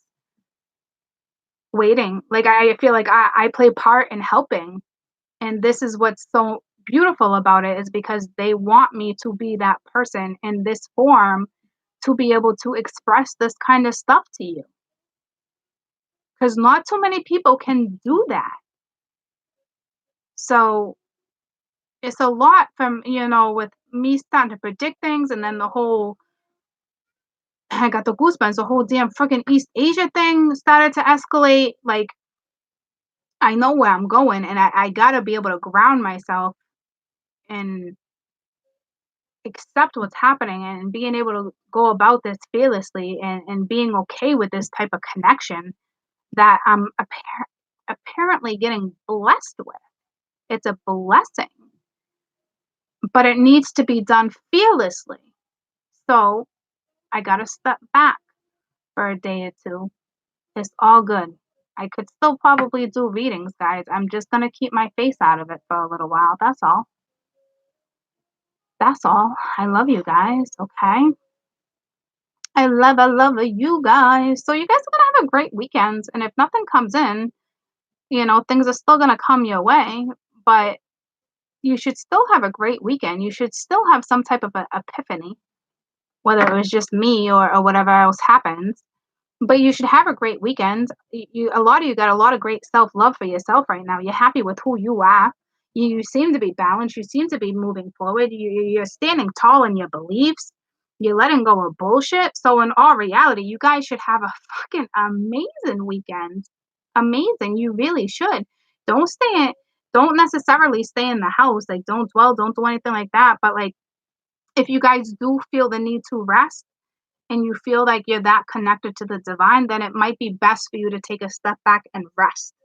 S1: waiting. Like I feel like I play part in helping. And this is what's so beautiful about it is because they want me to be that person in this form to be able to express this kind of stuff to you. Because not too many people can do that. So it's a lot from, with me starting to predict things and then the whole I got the goosebumps, the whole damn freaking East Asia thing started to escalate. Like, I know where I'm going and I gotta be able to ground myself and accept what's happening and being able to go about this fearlessly and being okay with this type of connection that I'm apparently getting blessed with. It's a blessing, but it needs to be done fearlessly. So I got to step back for a day or two. It's all good. I could still probably do readings, guys. I'm just going to keep my face out of it for a little while. That's all. That's all. I love you guys, okay? I love you guys. So you guys are going to have a great weekend. And if nothing comes in, things are still going to come your way. But you should still have a great weekend. You should still have some type of epiphany, whether it was just me or whatever else happens. But you should have a great weekend. A lot of you got a lot of great self-love for yourself right now. You're happy with who you are. You seem to be balanced. You seem to be moving forward. You're standing tall in your beliefs. You're letting go of bullshit. So in all reality, you guys should have a fucking amazing weekend. Amazing. You really should. Don't stay in, don't necessarily stay in the house. Like, don't dwell, don't do anything like that. But like, if you guys do feel the need to rest, and you feel like you're that connected to the divine, then it might be best for you to take a step back and rest.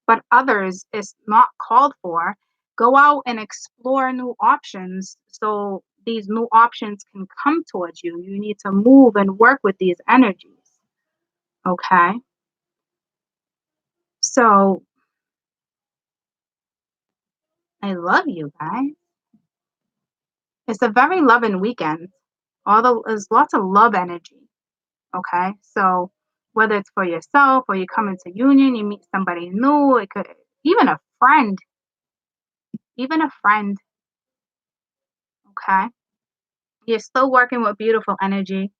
S1: But others, it's not called for. Go out and explore new options so these new options can come towards you. You need to move and work with these energies. Okay? So I love you guys. It's a very loving weekend. There's lots of love energy. Okay, so whether it's for yourself or you come into union, you meet somebody new, it could even a friend, even a friend. Okay, you're still working with beautiful energy.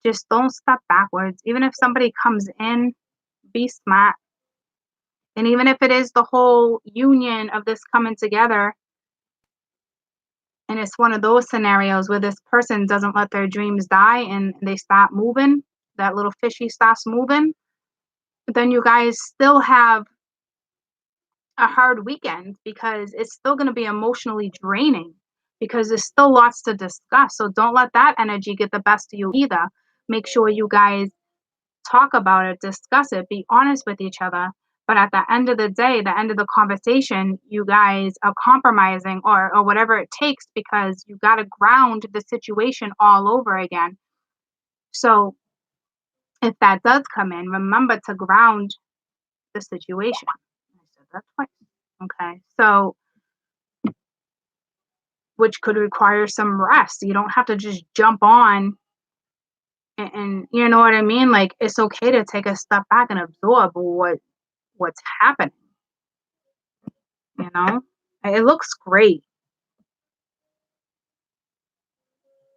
S1: Just don't step backwards. Even if somebody comes in, be smart. And even if it is the whole union of this coming together, and it's one of those scenarios where this person doesn't let their dreams die and they start moving, that little fishy starts moving, then you guys still have a hard weekend because it's still going to be emotionally draining because there's still lots to discuss. So don't let that energy get the best of you either. Make sure you guys talk about it, discuss it, be honest with each other. But at the end of the day, the end of the conversation, you guys are compromising or whatever it takes because you got to ground the situation all over again. So if that does come in, remember to ground the situation. I said that twice. Okay. So which could require some rest. You don't have to just jump on and you know what I mean? Like it's okay to take a step back and absorb what's happening, you know? It looks great.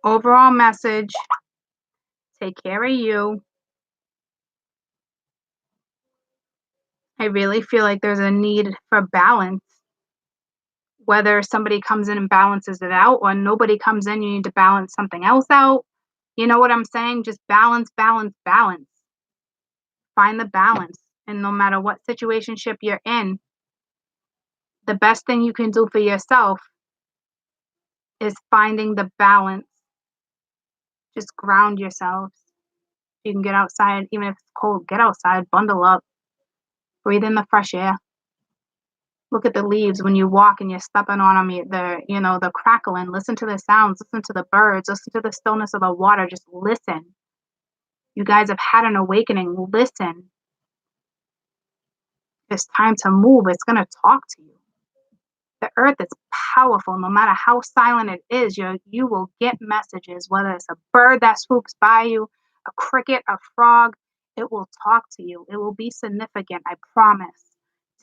S1: Overall message, take care of you. I really feel like there's a need for balance. Whether somebody comes in and balances it out or nobody comes in, you need to balance something else out. You know what I'm saying? Just balance, balance, balance. Find the balance. And no matter what situationship you're in, the best thing you can do for yourself is finding the balance. Just ground yourselves. You can get outside, even if it's cold, get outside, bundle up, breathe in the fresh air. Look at the leaves when you walk and you're stepping on them, the crackling. Listen to the sounds, listen to the birds, listen to the stillness of the water. Just listen. You guys have had an awakening. Listen. It's time to move. It's going to talk to you. The earth is powerful. No matter how silent it is, you will get messages, whether it's a bird that swoops by you, a cricket, a frog, it will talk to you. It will be significant, I promise.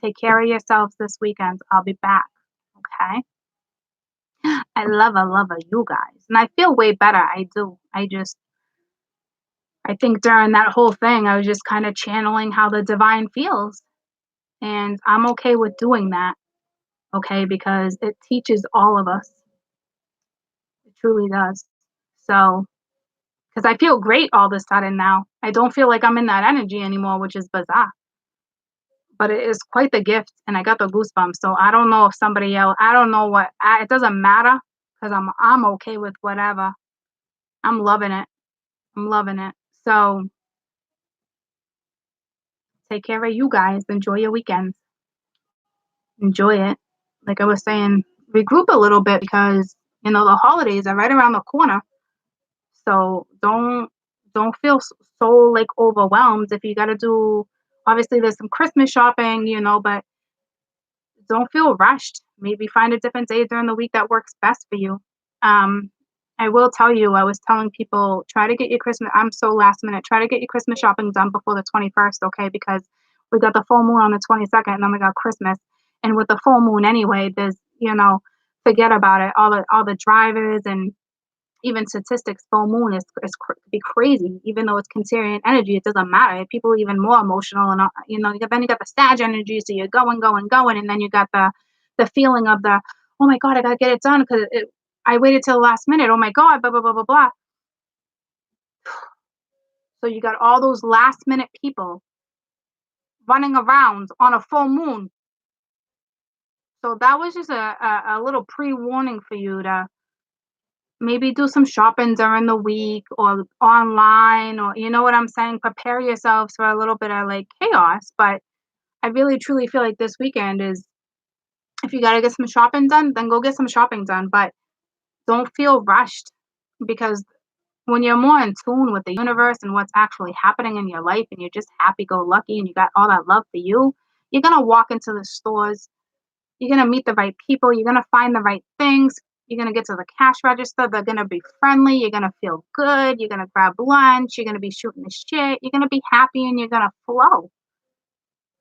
S1: Take care of yourselves this weekend. I'll be back. Okay? I love you guys. And I feel way better. I do. I think during that whole thing, I was just kind of channeling how the divine feels. And I'm okay with doing that. Okay. Because it teaches all of us. It truly does. So, because I feel great all of a sudden now. I don't feel like I'm in that energy anymore, which is bizarre. But it is quite the gift, and I got the goosebumps. So I don't know if somebody else. I don't know what. It doesn't matter because I'm okay with whatever. I'm loving it. I'm loving it. So take care of you guys. Enjoy your weekends. Enjoy it. Like I was saying, regroup a little bit because the holidays are right around the corner. So don't feel so like overwhelmed if you got to do. Obviously, there's some Christmas shopping, but don't feel rushed. Maybe find a different day during the week that works best for you. Um, I will tell you, I was telling people, try to get your Christmas. I'm so last minute. Try to get your Christmas shopping done before the 21st, okay? Because we got the full moon on the 22nd, and then we got Christmas. And with the full moon anyway, forget about it. All the drivers and even statistics, full moon be crazy. Even though it's Cancerian energy, it doesn't matter. People are even more emotional, and then you got the Sag energy, so you're going, and then you got the feeling of the, oh my god, I gotta get it done because I waited till the last minute. Oh my god, blah blah blah blah blah. So you got all those last minute people running around on a full moon. So that was just a little pre warning for you to maybe do some shopping during the week or online, or you know what I'm saying? Prepare yourselves for a little bit of like chaos. But I really truly feel like this weekend is, if you got to get some shopping done, then go get some shopping done. But don't feel rushed, because when you're more in tune with the universe and what's actually happening in your life, and you're just happy go lucky and you got all that love for you, you're going to walk into the stores. You're going to meet the right people. You're going to find the right things. You're going to get to the cash register. They're going to be friendly. You're going to feel good. You're going to grab lunch. You're going to be shooting the shit. You're going to be happy and you're going to flow.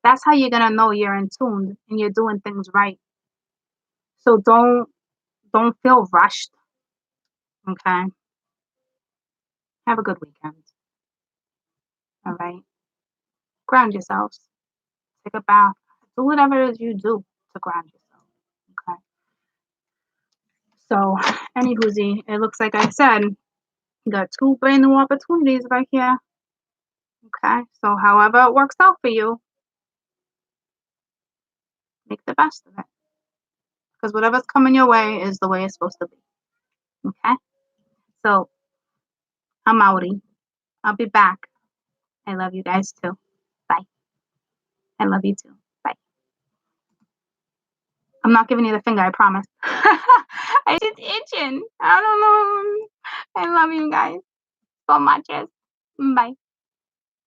S1: That's how you're going to know you're in tune and you're doing things right. So don't feel rushed. Okay. Have a good weekend. All right. Ground yourselves. Take a bath. Do whatever it is you do to ground yourself. Okay. So, anywhoosie, it looks like I said, you got two brand new opportunities right here. Okay. So, however it works out for you, make the best of it. Because whatever's coming your way is the way it's supposed to be. Okay. So, I'm outie. I'll be back. I love you guys too. Bye. I love you too. Bye. I'm not giving you the finger, I promise. I just itching. I don't know. I love you guys so much. Bye.